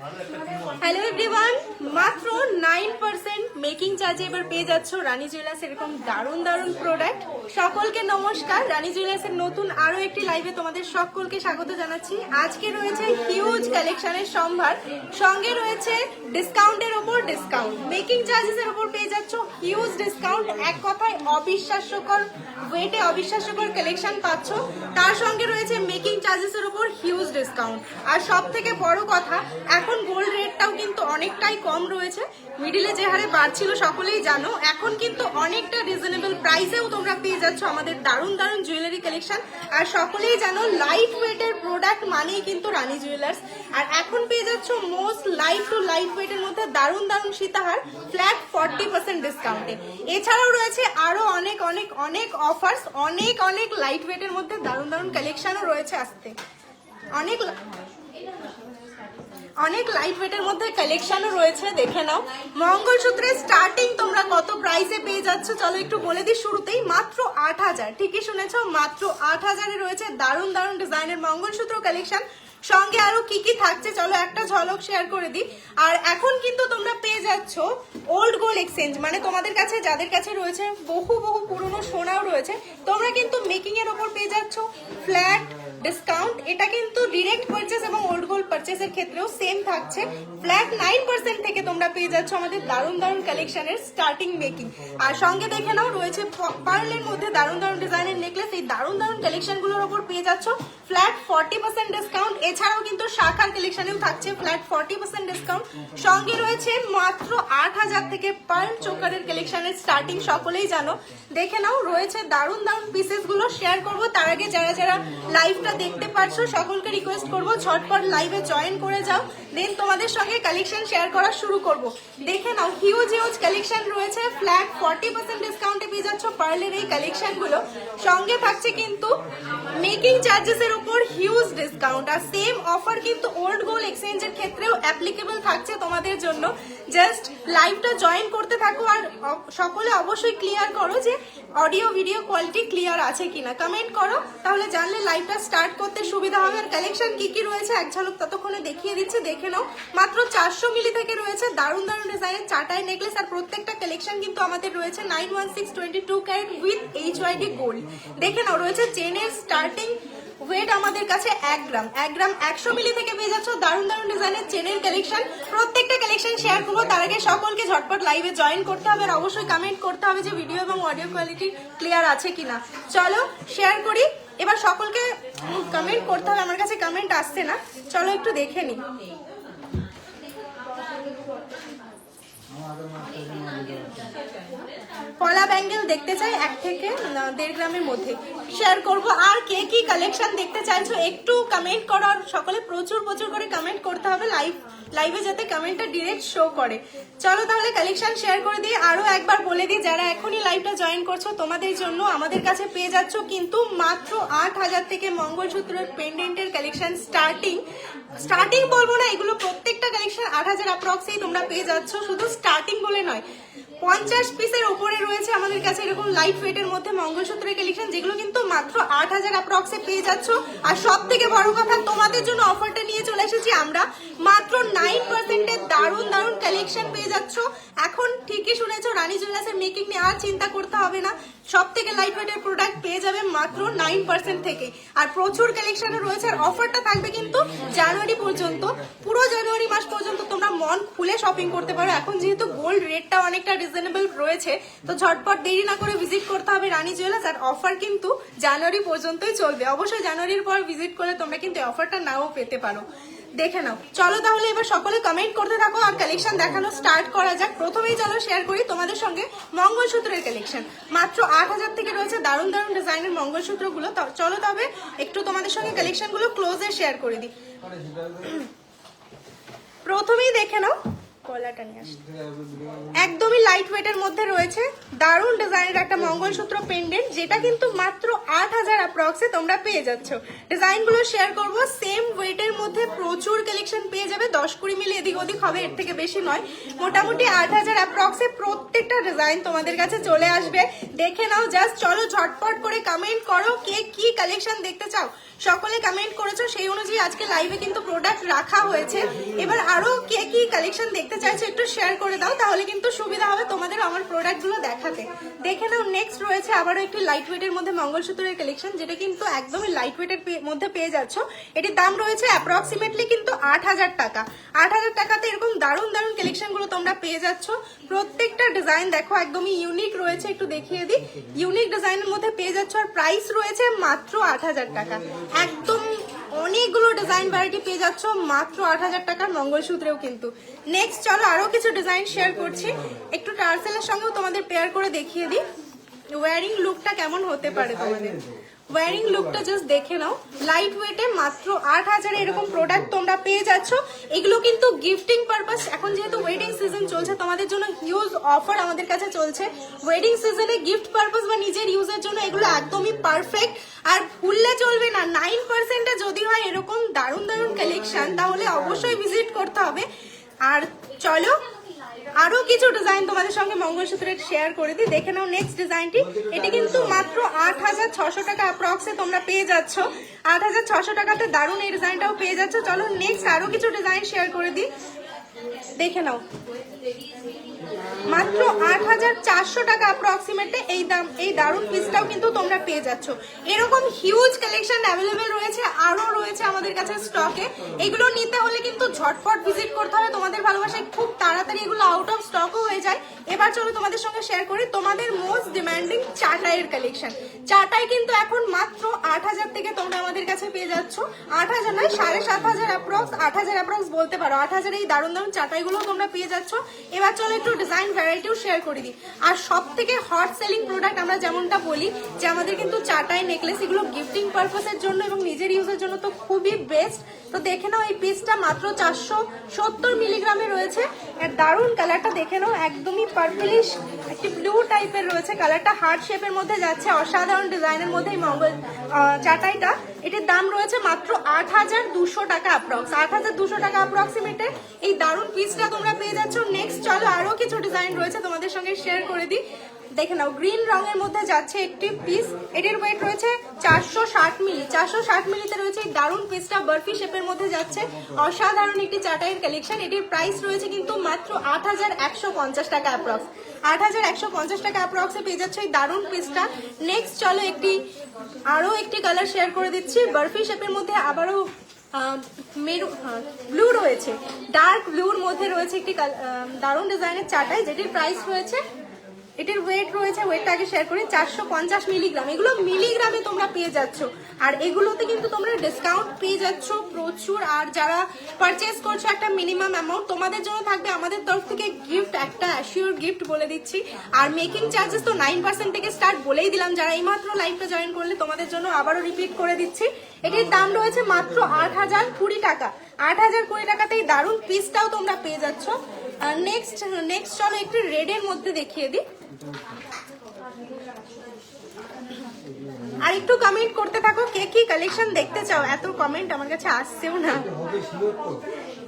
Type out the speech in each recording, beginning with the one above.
Hello everyone, মাত্র 9% making চার্জে এবার পেয়ে যাচ্ছ রানী জুয়েলার্স এরকম দারুণ দারুণ প্রোডাক্ট। সকলকে নমস্কার, রানী জুয়েলার্সের নতুন আরো একটি লাইভে তোমাদের সকলকে স্বাগত জানাচ্ছি। আজকে রয়েছে হিউজ কালেকশনের সম্ভার, সঙ্গে রয়েছে ডিসকাউন্টের ওপর ডিসকাউন্ট। মেকিং চার্জেসের ওপর পেয়ে যাচ্ছ হিউজ ডিসকাউন্ট, এক কথায় অবিশ্বাস্যকর ওয়েটে অবিশ্বাস্যকর কালেকশন পাচ্ছ। তার সঙ্গে রয়েছে মেকিং চার্জেসের ওপর হিউজ ডিসকাউন্ট। আর সব থেকে বড় কথা, এখন গোল্ড রেটটাও কিন্তু অনেকটাই কম রয়েছে। মিডিলে যে হারে বাড়ছিল সকলেই জানো, এখন কিন্তু অনেকটা রিজনেবল প্রাইসেও তোমরা পেয়ে যাচ্ছ আমাদের দারুণ দারুণ জুয়েলারি কালেকশন। আর সকলেই জানো লাইট ওয়েটের প্রোডাক্ট মানেই কিন্তু রানী জুয়েলার্স। আর এখন পেয়ে যাচ্ছ মোস্ট লাইট টু লাইট ওয়েটের মধ্যে দারুণ দারুণ সীতাহার ফ্ল্যাট 40% ডিসকাউন্টে। এছাড়াও রয়েছে আরো অনেক অনেক অনেক অফার্স, অনেক অনেক লাইট ওয়েটের মধ্যে দারুণ দারুণ কালেকশনও রয়েছে আসতে। অনেক লাইট ওয়েটের মধ্যে কালেকশনও রয়েছে, দেখে নাও। মঙ্গলসূত্রের স্টার্টিং তোমরা কত প্রাইসে পেয়ে যাচ্ছ চলো একটু বলে দিই। শুরুতেই মাত্র 8,000, ঠিকই শুনেছ, মাত্র 8,000-এ রয়েছে দারুণ দারুণ ডিজাইনের মঙ্গলসূত্র কালেকশন। সঙ্গে আরো কি কি থাকছে চলো একটা ঝলক শেয়ার করে দিই। আর এখন কিন্তু তোমরা পেয়ে যাচ্ছ ওল্ড গোল্ড এক্সচেঞ্জ, মানে তোমাদের কাছে যাদের কাছে রয়েছে বহু বহু পুরনো সোনাও রয়েছে, তোমরা কিন্তু মেকিং এর ওপর পেয়ে যাচ্ছ ফ্ল্যাট ডিসকাউন্ট। এটা কিন্তু ডিরেক্ট পারচেস এবং ওল্ড গোল্ড পারচেসের ক্ষেত্রেও সেম থাকছে। ফ্ল্যাট 9% থেকে তোমরা পেয়ে যাচ্ছ আমাদের দারুণ দারুণ কালেকশনের স্টার্টিং মেকিং। আর সঙ্গে দেখে নাও রয়েছে পার্লের মধ্যে দারুণ দারুণ ডিজাইনের নেকলেস। এই দারুণ দারুণ কালেকশনগুলোর ওপর পেয়ে যাচ্ছ ফ্ল্যাট 40% ডিসকাউন্ট। এছাড়াও কিন্তু শাখার কালেকশনেও থাকছে ফ্ল্যাট 40% ডিসকাউন্ট। সঙ্গে রয়েছে মাত্র 8,000 থেকে পার্ল চোকারের কালেকশনের স্টার্টিং, সকলেই জানো। দেখে নাও রয়েছে দারুণ দারুণ পিসেস গুলো শেয়ার করবো। তার আগে যারা যারা লাইভটা দেখতে পারছো সকলকে রিকোয়েস্ট করবো ঝটপট লাইভে জয়েন করে যাও, দেন তোমাদের সঙ্গে কালেকশন শেয়ার করা শুরু করব। দেখে নাও হিউজ হিউজ কালেকশন রয়েছে, ফ্ল্যাট 40% ডিসকাউন্টে পেয়ে যাচ্ছ পার্লের এই কালেকশন গুলো। সঙ্গে থাকছে কিন্তু মেকিং চার্জেসের উপর হিউজ ডিসকাউন্ট। আর সেম অফার কিন্তু ওল্ড গোল্ড এক্সচেঞ্জের ক্ষেত্রেও অ্যাপ্লিকেবল থাকছে তোমাদের জন্য। জাস্ট লাইভটা জয়েন করতে থাকো আর সকলে অবশ্যই ক্লিয়ার করো যে অডিও ভিডিও কোয়ালিটি ক্লিয়ার আছে কিনা, কমেন্ট করো, তাহলে জানলে লাইভটা স্টার্ট করতে সুবিধা হবে। আর কালেকশন কি কি রয়েছে এক ঝলক ততক্ষণে দেখিয়ে দিচ্ছে, দেখে নাও। মাত্র 400 মিলি থেকে রয়েছে দারুণ দারুণ ডিজাইনের চাটাই নেকলেস। আর প্রত্যেকটা কালেকশন কিন্তু আমাদের রয়েছে 916/22 ক্যারেট উইথ HYD গোল্ড। দেখে নাও রয়েছে চেনের স্টার্টিং ওয়েট আমাদের কাছে 1 গ্রাম 100 মিলি থেকে পেয়ে যাচ্ছ দারুণ দারুণ ডিজাইনের চেনের কালেকশন। প্রত্যেকটা কালেকশন শেয়ার করবো, তার আগে সকলকে ঝটপট লাইভে জয়েন করতে হবে আর অবশ্যই কমেন্ট করতে হবে যে ভিডিও এবং অডিও কোয়ালিটি ক্লিয়ার আছে কিনা। চলো শেয়ার করি, এবার সকলকে কমেন্ট করতে হবে, আমার কাছে কমেন্ট আসছে না, চলো একটু দেখে নিই। পলা ব্যাঙ্গেল দেখতে চাই 1 থেকে 1.5 গ্রামের মধ্যে, শেয়ার করব। আর কে কি কালেকশন দেখতে চাইছো একটু কমেন্ট করো, আর সকলে প্রচুর প্রচুর করে কমেন্ট করতে হবে লাইভে যাতে কমেন্টটা ডিরেক্ট শো করে। চলো তাহলে কালেকশন শেয়ার করে দিই। আরো একবার বলে দিই, যারা এখনই লাইভটা জয়েন করছো তোমাদের জন্য আমাদের কাছে পেয়ে যাচ্ছ কিন্তু মাত্র 8,000 থেকে মঙ্গলসূত্রের পেন্ডেন্টের কালেকশন স্টার্টিং বলবো না, এগুলো প্রত্যেকটা কালেকশন 8,000 অ্যাপ্রক্সেই তোমরা পেয়ে যাচ্ছ। শুধু স্টার্টিং বলে নয়, 50 পিসের ওপরে রয়েছে আমাদের কাছে এরকম লাইট ওয়েটের মধ্যে মঙ্গলসূত্রের কালেকশন, যেগুলো কিন্তু মাত্র 8,000 অ্যাপ্রক্সে পেয়ে যাচ্ছ। আর সব থেকে বড় কথা, তোমাদের জন্য অফারটা নিয়ে চলে এসেছি আমরা, মাত্র 9%-এর দারুণ দারুণ কালেকশন পেয়ে যাচ্ছ। এখন ঠিকই শুনেছো, রানী জুয়েলার্সের মেকিং নিয়ে আর চিন্তা করতে হবে না, সব থেকে লাইট ওয়েটের প্রোডাক্ট পেয়ে যাবে মাত্র 9% থেকে। আর প্রচুর কালেকশন রয়েছে, আর অফারটা থাকবে কিন্তু জানুয়ারি পর্যন্ত, পুরো জানুয়ারি মাস পর্যন্ত তোমরা মন খুলে শপিং করতে পারো। এখন যেহেতু গোল্ড রেটটা অনেকটা রিজনেবল রয়েছে, তো ঝটপট দেরি না করে ভিজিট করতে হবে রানী জুয়েলার্স। আর অফার কিন্তু জানুয়ারি পর্যন্তই চলবে, অবশ্যই জানুয়ারির পর ভিজিট করলে তোমরা কিন্তু অফারটা নাও পেতে পারো। দেখে নাও, চলো তাহলে এবার সকলে কমেন্ট করতে থাকো আর কালেকশন দেখানো স্টার্ট করা যাক। প্রথমেই চলো শেয়ার করি তোমাদের সঙ্গে মঙ্গলসূত্রের কালেকশন। মাত্র 8,000 থেকে রয়েছে দারুণ দারুণ ডিজাইনের মঙ্গলসূত্রগুলো। চলো তবে একটু তোমাদের সঙ্গে কালেকশনগুলো ক্লোজে শেয়ার করে দিই। প্রথমেই দেখে নাও কলাটা নিয়ে আসি। একদমই লাইট ওয়েটের মধ্যে রয়েছে দারুণ ডিজাইনের একটা মঙ্গলসূত্র পেন্ডেন্ট, যেটা কিন্তু মাত্র 8000 অ্যাপ্রক্সে তোমরা পেয়ে যাচ্ছ। ডিজাইনগুলো শেয়ার করব, সেম ওয়েটের মধ্যে প্রচুর কালেকশন পেয়ে যাবে, 10-20 মিলি এদিক ওদিক হবে, এর থেকে বেশি নয়। মোটামুটি 8000 অ্যাপ্রক্সে প্রত্যেকটা ডিজাইন তোমাদের কাছে চলে আসবে। দেখে নাও জাস্ট, চলো ঝটপট করে কমেন্ট করো কে কি কালেকশন দেখতে চাও। সকলে কমেন্ট করেছো, সেই অনুযায়ী আজকে লাইভে কিন্তু প্রোডাক্ট রাখা হয়েছে। এবার আরো কে কি কালেকশন দেখতে চাইছো একটু শেয়ার করে দাও, তাহলে কিন্তু সুবিধা হবে তোমাদের আমার প্রোডাক্টগুলো দেখাতে। দেখে নাও নেক্সট রয়েছে আবারও একটি লাইট ওয়েটের মধ্যে মঙ্গলসূত্রের কালেকশন, যেটা কিন্তু একদমই লাইট ওয়েটের মধ্যে পেয়ে যাচ্ছ। এটির দাম রয়েছে অ্যাপ্রক্সিমেটলি কিন্তু 8000 টাকা। 8000 টাকাতে এরকম দারুণ দারুণ কালেকশনগুলো তোমরা পেয়ে যাচ্ছ। প্রত্যেকটা ডিজাইন দেখো একদমই ইউনিক রয়েছে, একটু দেখিয়ে দিই। ইউনিক ডিজাইনের মধ্যে পেয়ে যাচ্ছ, আর প্রাইস রয়েছে মাত্র 8000 টাকা। একদম অনেকগুলো ডিজাইন ভ্যারাইটি পেয়ে যাচ্ছ মাত্র 8000 টাকার মঙ্গলসূত্রেও কিন্তু। নেক্সট চলো আরো কিছু ডিজাইন শেয়ার করছি, একটু টার্সেলের সঙ্গেও তোমাদের পেয়ার করে দেখিয়ে দিই ওয়্যারিং লুকটা কেমন হতে পারে তোমাদের। ওয়্যারিং লুকটা জাস্ট দেখে নাও, লাইট ওয়েটে মাত্র 8000 এরকম প্রোডাক্ট তোমরা পেয়ে যাচ্ছ। এগুলো কিন্তু গিফটিং পারপাস, এখন যেহেতু ওয়েডিং সিজন চলছে তোমাদের জন্য হিউজ অফার আমাদের কাছে চলছে। ওয়েডিং সিজনে গিফট পারপাস বা নিজের ইউজের জন্য এগুলো একদমই পারফেক্ট। আর ভুললে চলবে না, 9%-এ যদি হয় এরকম দারুণ দারুণ কালেকশন, তাহলে অবশ্যই ভিজিট করতে হবে। আর চলো আরো কিছু ডিজাইন তোমাদের সঙ্গে মঙ্গলসূত্রের শেয়ার করে দিই, দেখে নাও নেক্সট ডিজাইনটি। এটি কিন্তু মাত্র 8600 টাকা অ্যাপ্রক্সে তোমরা পেয়ে যাচ্ছ। 8600 টাকাতে দারুণ এই ডিজাইনটাও পেয়ে যাচ্ছ। চলো নেক্সট আরো কিছু ডিজাইন শেয়ার করে দিই, দেখে নাও মাত্র 8400 টাকা অ্যাপ্রক্সিমেটলি এই দারুণ পিসটাও কিন্তু তোমরা পেয়ে যাচ্ছ। এরকম হিউজ কালেকশন অ্যাভেলেবেল রয়েছে, আরো রয়েছে আমাদের কাছে স্টকে। এগুলো নিতে হলে কিন্তু ঝটপট ভিজিট করতে হবে, তোমাদের ভালোবাসায় খুব তাড়াতাড়ি এগুলো আউট অফ স্টকও হয়ে যায়। এবার চলো তোমাদের সঙ্গে শেয়ার করি তোমাদের মোস্ট ডিমান্ডিং চাটাইয়ের কালেকশন। চাটাই কিন্তু এখন মাত্র 8000 থেকে তোমরা আমাদের কাছে পেয়ে যাচ্ছ। 8000 নয়, 7500 অ্যাপ্রক্স, 8000 অ্যাপ্রক্স বলতে পারো। 8000 এই দারুণ দারুণ চাটাইগুলো তোমরা পেয়ে যাচ্ছ। এবার চলো একটু ডিজাইন ভ্যারাইটিও শেয়ার করে দিই। আর সব থেকে হট সেলিং প্রোডাক্ট আমরা যেমনটা বলি যে আমাদের কিন্তু চাটাই নেকলেস এগুলো গিফটিং পারপাসের জন্য এবং নিজের ইউজের জন্য তো খুবই বেস্ট। তো দেখে নাও এই পিসটা মাত্র 470 মিলিগ্রামে রয়েছে। এর দারুণ কালারটা দেখে নাও, একদমই পার্পলিশ একটি ব্লু টাইপের রয়েছে, কালারটা হার্ট শেপের মধ্যে যাচ্ছে, অসাধারণ ডিজাইনের মধ্যে এই চাটাইটা। এটির দাম রয়েছে মাত্র 8200 টাকা অ্যাপ্রক্স। 8200 টাকা অ্যাপ্রক্সিমেটে এই দারুণ পিসটা তোমরা পেয়ে যাচ্ছ। নেক্সট চলো আরো কিছু ডিজাইন রয়েছে তোমাদের সঙ্গে শেয়ার করে দিই, দেখে নাও গ্রিন রঙের মধ্যে যাচ্ছে একটি পিস। এটির ওয়েট রয়েছে 460 মিলি। 460 মিলিতে রয়েছে এই দারুণ পিসটা, বার্ফি শেপের মধ্যে যাচ্ছে, অসাধারণ একটি চাটাইয়ের কালেকশন। এটির প্রাইস রয়েছে কিন্তু মাত্র 8150 টাকা অ্যাপ্রক্স। 8150 টাকা অ্যাপ্রক্সে পেয়ে যাচ্ছে এই দারুণ পিসটা। নেক্সট চলো আরো একটি কালার শেয়ার করে দিচ্ছি, বার্ফি শেপের মধ্যে আবারও ব্লু রয়েছে, ডার্ক ব্লুর মধ্যে রয়েছে একটি দারুণ ডিজাইনের চাটাই, যেটির প্রাইস রয়েছে, এটির ওয়েট রয়েছে, ওয়েটটা আগে শেয়ার করি, 450 মিলিগ্রাম। এগুলো মিলিগ্রামে তোমরা পেয়ে যাচ্ছ, আর এগুলোতে কিন্তু তোমরা ডিসকাউন্ট পেয়ে যাচ্ছ প্রচুর। আর যারা পারচেস করছো একটা মিনিমাম অ্যামাউন্ট, তোমাদের জন্য থাকবে আমাদের তরফ থেকে গিফট, একটা অ্যাসিওর গিফট বলে দিচ্ছি। আর মেকিং চার্জেস তো 9% থেকে স্টার্ট, বলেই দিলাম যারা এইমাত্র লাইভটা জয়েন করলে তোমাদের জন্য আবারও রিপিট করে দিচ্ছি। এটির দাম রয়েছে মাত্র 8020 টাকা। 8020 টাকাতে এই দারুণ পিসটাও তোমরা পেয়ে যাচ্ছ। আর নেক্সট চলো একটু রেডের মধ্যে দেখিয়ে দিই। আর একটু কমেন্ট করতে থাকো কে কি কালেকশন দেখতে চাও, এত কমেন্ট আমার কাছে আসছেও না।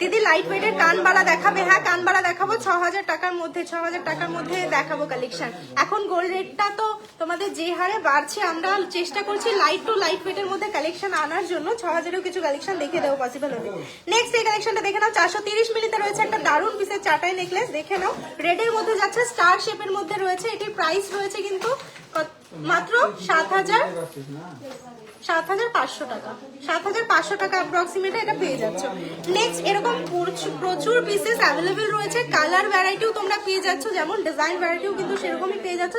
দিদি লাইট ওয়েটের কানবালা দেখাবে? হ্যাঁ কানবালা দেখাবো, 6000 টাকার মধ্যে, 6000 টাকার মধ্যে দেখাবো কালেকশন। এখন গোল্ড রেটটা তো তোমাদের যে হারে বাড়ছে, আমরা চেষ্টা করছি লাইট টু লাইট ওয়েটের মধ্যে কালেকশন আনার জন্য। 6000-এও কিছু কালেকশন দেখে দেবো পসিবল হবে। নেক্সট এই কালেকশনটা দেখে নাও, 430 মিলিতে রয়েছে একটা দারুণ পিসের চাটাই নেকলেস, দেখে নাও রেডের মধ্যে যাচ্ছে, স্টার শেপের মধ্যে রয়েছে। এটির প্রাইস রয়েছে কিন্তু মাত্র 7500 টাকা। 7500 টাকা অ্যাপ্রক্সিমেটলি এটা পেয়ে যাচ্ছ। নেক্সট এরকম প্রচুর পিসেস অ্যাভেলেবেল রয়েছে, কালার ভ্যারাইটিও তোমরা পেয়ে যাচ্ছ, যেমন ডিজাইন ভ্যারাইটিও কিন্তু সেরকমই পেয়ে যাচ্ছ।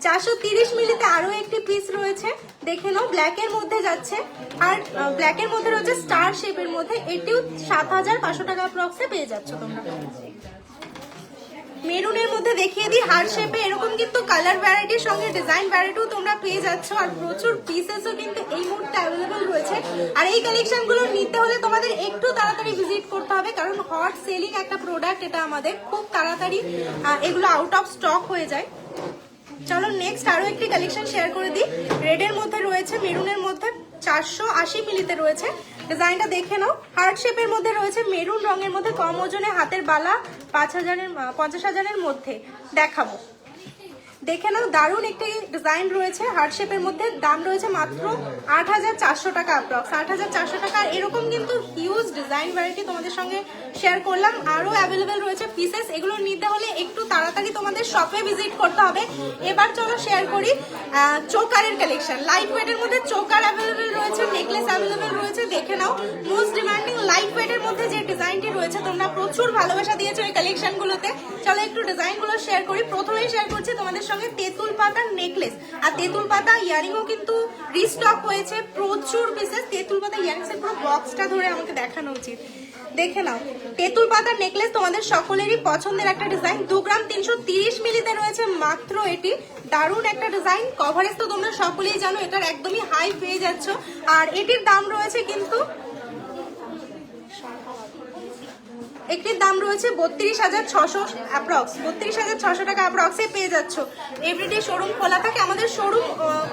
430 মিলিতে আরো একটি পিস রয়েছে, দেখে নাও ব্ল্যাকের মধ্যে যাচ্ছে, আর ব্ল্যাকের মধ্যে রয়েছে স্টার শেপের মধ্যে, এটিও 7500 টাকা অ্যাপ্রক্সে পেয়ে যাচ্ছ তোমরা। মেরুনের মধ্যে দেখিয়ে দিই হার্ট শেপে, এরকম কিন্তু কালার ভ্যারাইটির সঙ্গে ডিজাইন ভ্যারাইটিও তোমরা পেয়ে যাচ্ছ, আর প্রচুর পিসেসও কিন্তু এই মুহূর্তে অ্যাভেলেবল রয়েছে। আর এই কালেকশনগুলো নিতে হলে তোমাদের একটু তাড়াতাড়ি ভিজিট করতে হবে, কারণ হট সেলিং একটা প্রোডাক্ট এটা আমাদের, খুব তাড়াতাড়ি এগুলো আউট অফ স্টক হয়ে যায়। চলো নেক্সট আরো একটি কালেকশন শেয়ার করে দিই। রেডের মধ্যে রয়েছে, মেরুনের মধ্যে 480 মিলিতে রয়েছে, ডিজাইনটা দেখে নাও। হার্ট শেপের মধ্যে রয়েছে, মেরুন রঙের মধ্যে, কম ওজনে, হাতের বালা 50,000-এর মধ্যে দেখাবো, দেখে নাও। দারুণ একটি ডিজাইন রয়েছে হার্ট শেপের মধ্যে, দাম রয়েছে মাত্র 8,400 টাকা, অ্যাপ্রক্স 8,400 টাকা। এরকম কিন্তু হিউজ ডিজাইন ভ্যারাইটি তোমাদের সঙ্গে শেয়ার করলাম, আরো অ্যাভেলেবেল রয়েছে পিসেস। এগুলো নিতে হলে একটু তাড়াতাড়ি তোমাদের শপে ভিজিট করতে হবে। এবার চলো শেয়ার করি চোকারের কালেকশন। লাইট ওয়েটের মধ্যে চোকার অ্যাভেলেবেল রয়েছে, নেকলেস অ্যাভেলেবেল রয়েছে, দেখে নাও। মোস্ট ডিমান্ডিং লাইট ওয়েটের মধ্যে যে ডিজাইনটি রয়েছে, তোমরা প্রচুর ভালোবাসা দিয়েছো এই কালেকশনগুলোতে। চলো একটু ডিজাইনগুলো শেয়ার করি। প্রথমেই শেয়ার করছি তোমাদের সঙ্গে তেঁতুল পাতার নেকলেস, আর তেঁতুল পাতা ইয়ারিংও কিন্তু রিস্টক হয়েছে, প্রচুর পিসেস। তেঁতুল পাতা ইয়ারিংস এর পুরো বক্সটা ধরে আমাকে দেখানো উচিত, দেখে নাও। তেঁতুল পাতার নেকলেস তোমাদের সকলেরই পছন্দের একটা ডিজাইন, 2 গ্রাম 330 মিলিতে রয়েছে মাত্র এটি। দারুণ একটা ডিজাইন, কভারেজ তো তোমরা সকলেই জানো, এটার একদমই হাই পেয়ে যাচ্ছ। আর এটির দাম রয়েছে কিন্তু, একটির দাম রয়েছে 32,600 অ্যাপ্রক্স, 32,600 টাকা অ্যাপ্রক্সে পেয়ে যাচ্ছ। এভরিডে শোরুম খোলা থাকে, আমাদের শোরুম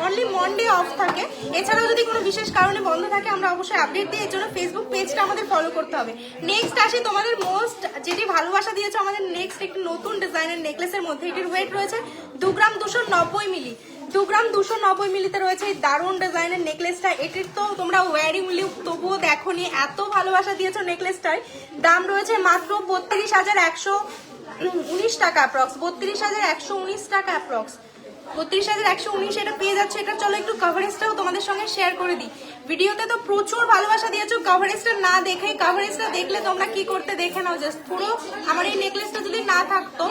অনলি মনডে অফ থাকে। এছাড়াও যদি কোনো বিশেষ কারণে বন্ধ থাকে আমরা অবশ্যই আপডেট দিই, এর জন্য ফেসবুক পেজটা আমাদের ফলো করতে হবে। নেক্সট আসি তোমাদের মোস্ট যেটি ভালোবাসা দিয়েছে আমাদের, নেক্সট একটি নতুন ডিজাইনের নেকলেসের মধ্যে। এটির ওয়েট রয়েছে 2 গ্রাম 290 মিলি, 2 গ্রাম 290 মিলিতে রয়েছে এই দারুণ ডিজাইনের নেকলেসটা। এটির তো তোমরা ওয়ারিং লুক তবুও দেখোনি, এত ভালোবাসা দিয়েছো নেকলেসটার। দাম রয়েছে মাত্র 32,119 টাকা অ্যাপ্রক্স, 32,119 টাকা অ্যাপ্রক্স, 32,119 এটা পেয়ে যাচ্ছে। এটা চলো একটু কভারেজটাও তোমাদের সঙ্গে শেয়ার করে দিই। ভিডিওতে তো প্রচুর ভালোবাসা দিয়েছো, কভারেজটা না দেখে, কভারেজটা দেখলে তোমরা কি করতে দেখে নাও। জাস্ট পুরো আমার এই নেকলেসটা যদি না থাকতো,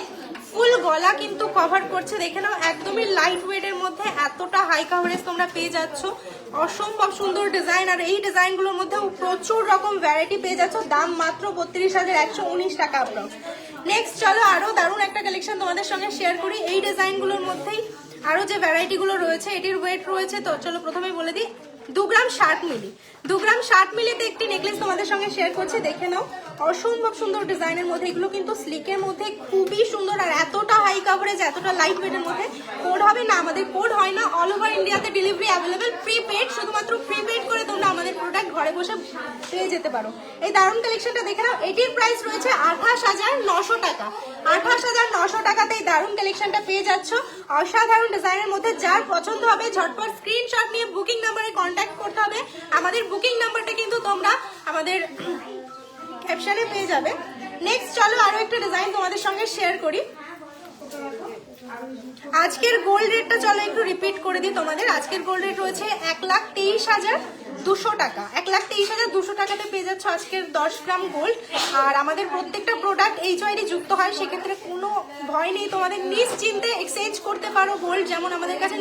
ফুল গলা কিন্তু কভার করছে, দেখে নাও। একদমই লাইট ওয়েটের মধ্যে এতটা হাই কভারেজ তোমরা পেয়ে যাচ্ছ, অসম্ভব সুন্দর ডিজাইন। আর এই ডিজাইনগুলোর মধ্যেও প্রচুর রকম ভ্যারাইটি পেয়ে যাচ্ছ, দাম মাত্র 32,119 টাকা অ্যাপ্রক্স। নেক্সট চলো আরো দারুণ একটা কালেকশন তোমাদের সঙ্গে শেয়ার করি। এই ডিজাইনগুলোর মধ্যেই আরো যে ভ্যারাইটিগুলো রয়েছে, এটির ওয়েট রয়েছে, তো চলো প্রথমে বলে দিই, 2 গ্রাম 60 মিলি, 2 গ্রাম 60 মিলিতে একটি নেকলেস তোমাদের সঙ্গে শেয়ার করছে, দেখে নাও। অসম্ভব সুন্দর ডিজাইনের মধ্যে, এগুলো কিন্তু স্লিকের মধ্যে খুবই সুন্দর, আর এতটা হাই কভারেজ, এতটা লাইট ওয়েটের মধ্যে। কোড হবে না, আমাদের কোড হয় না, অল ওভার ইন্ডিয়াতে ডেলিভারি অ্যাভেলেবেল, প্রিপেড, শুধুমাত্র প্রিপেড করে তোমরা আমাদের প্রোডাক্ট ঘরে বসে পেয়ে যেতে পারো। এই দারুণ কালেকশনটা দেখে নাও। এটির প্রাইস রয়েছে 28,900 টাকা, 28,900 টাকাতে এই দারুণ কালেকশনটা পেয়ে যাচ্ছ। অসাধারণ ডিজাইনের মধ্যে, যার পছন্দ হবে ঝটপট স্ক্রিনশট নিয়ে বুকিং নাম্বারে কন্ট্যাক্ট করতে হবে। আমাদের বুকিং নাম্বারটা কিন্তু তোমরা আমাদের ক্যাপশনে পেয়ে যাবে। নেক্সট চলো আরো একটা ডিজাইন তোমাদের সঙ্গে শেয়ার করি। আজকের গোল্ড রেটটা চলো একটু রিপিট করে দিই তোমাদের। আজকের গোল্ড রেট রয়েছে 1,23,200 টাকা, 1,23,200 টাকাতে পেয়ে যাচ্ছ আজকের 10 গ্রাম গোল্ড। আর আমাদের প্রত্যেকটা প্রোডাক্ট HYD যুক্ত হয়, সেক্ষেত্রে কোনো ভয় নেই, তোমাদের নিশ্চিন্তে এক্সচেঞ্জ করতে পারো গোল্ড, যেমন আমাদের কাছে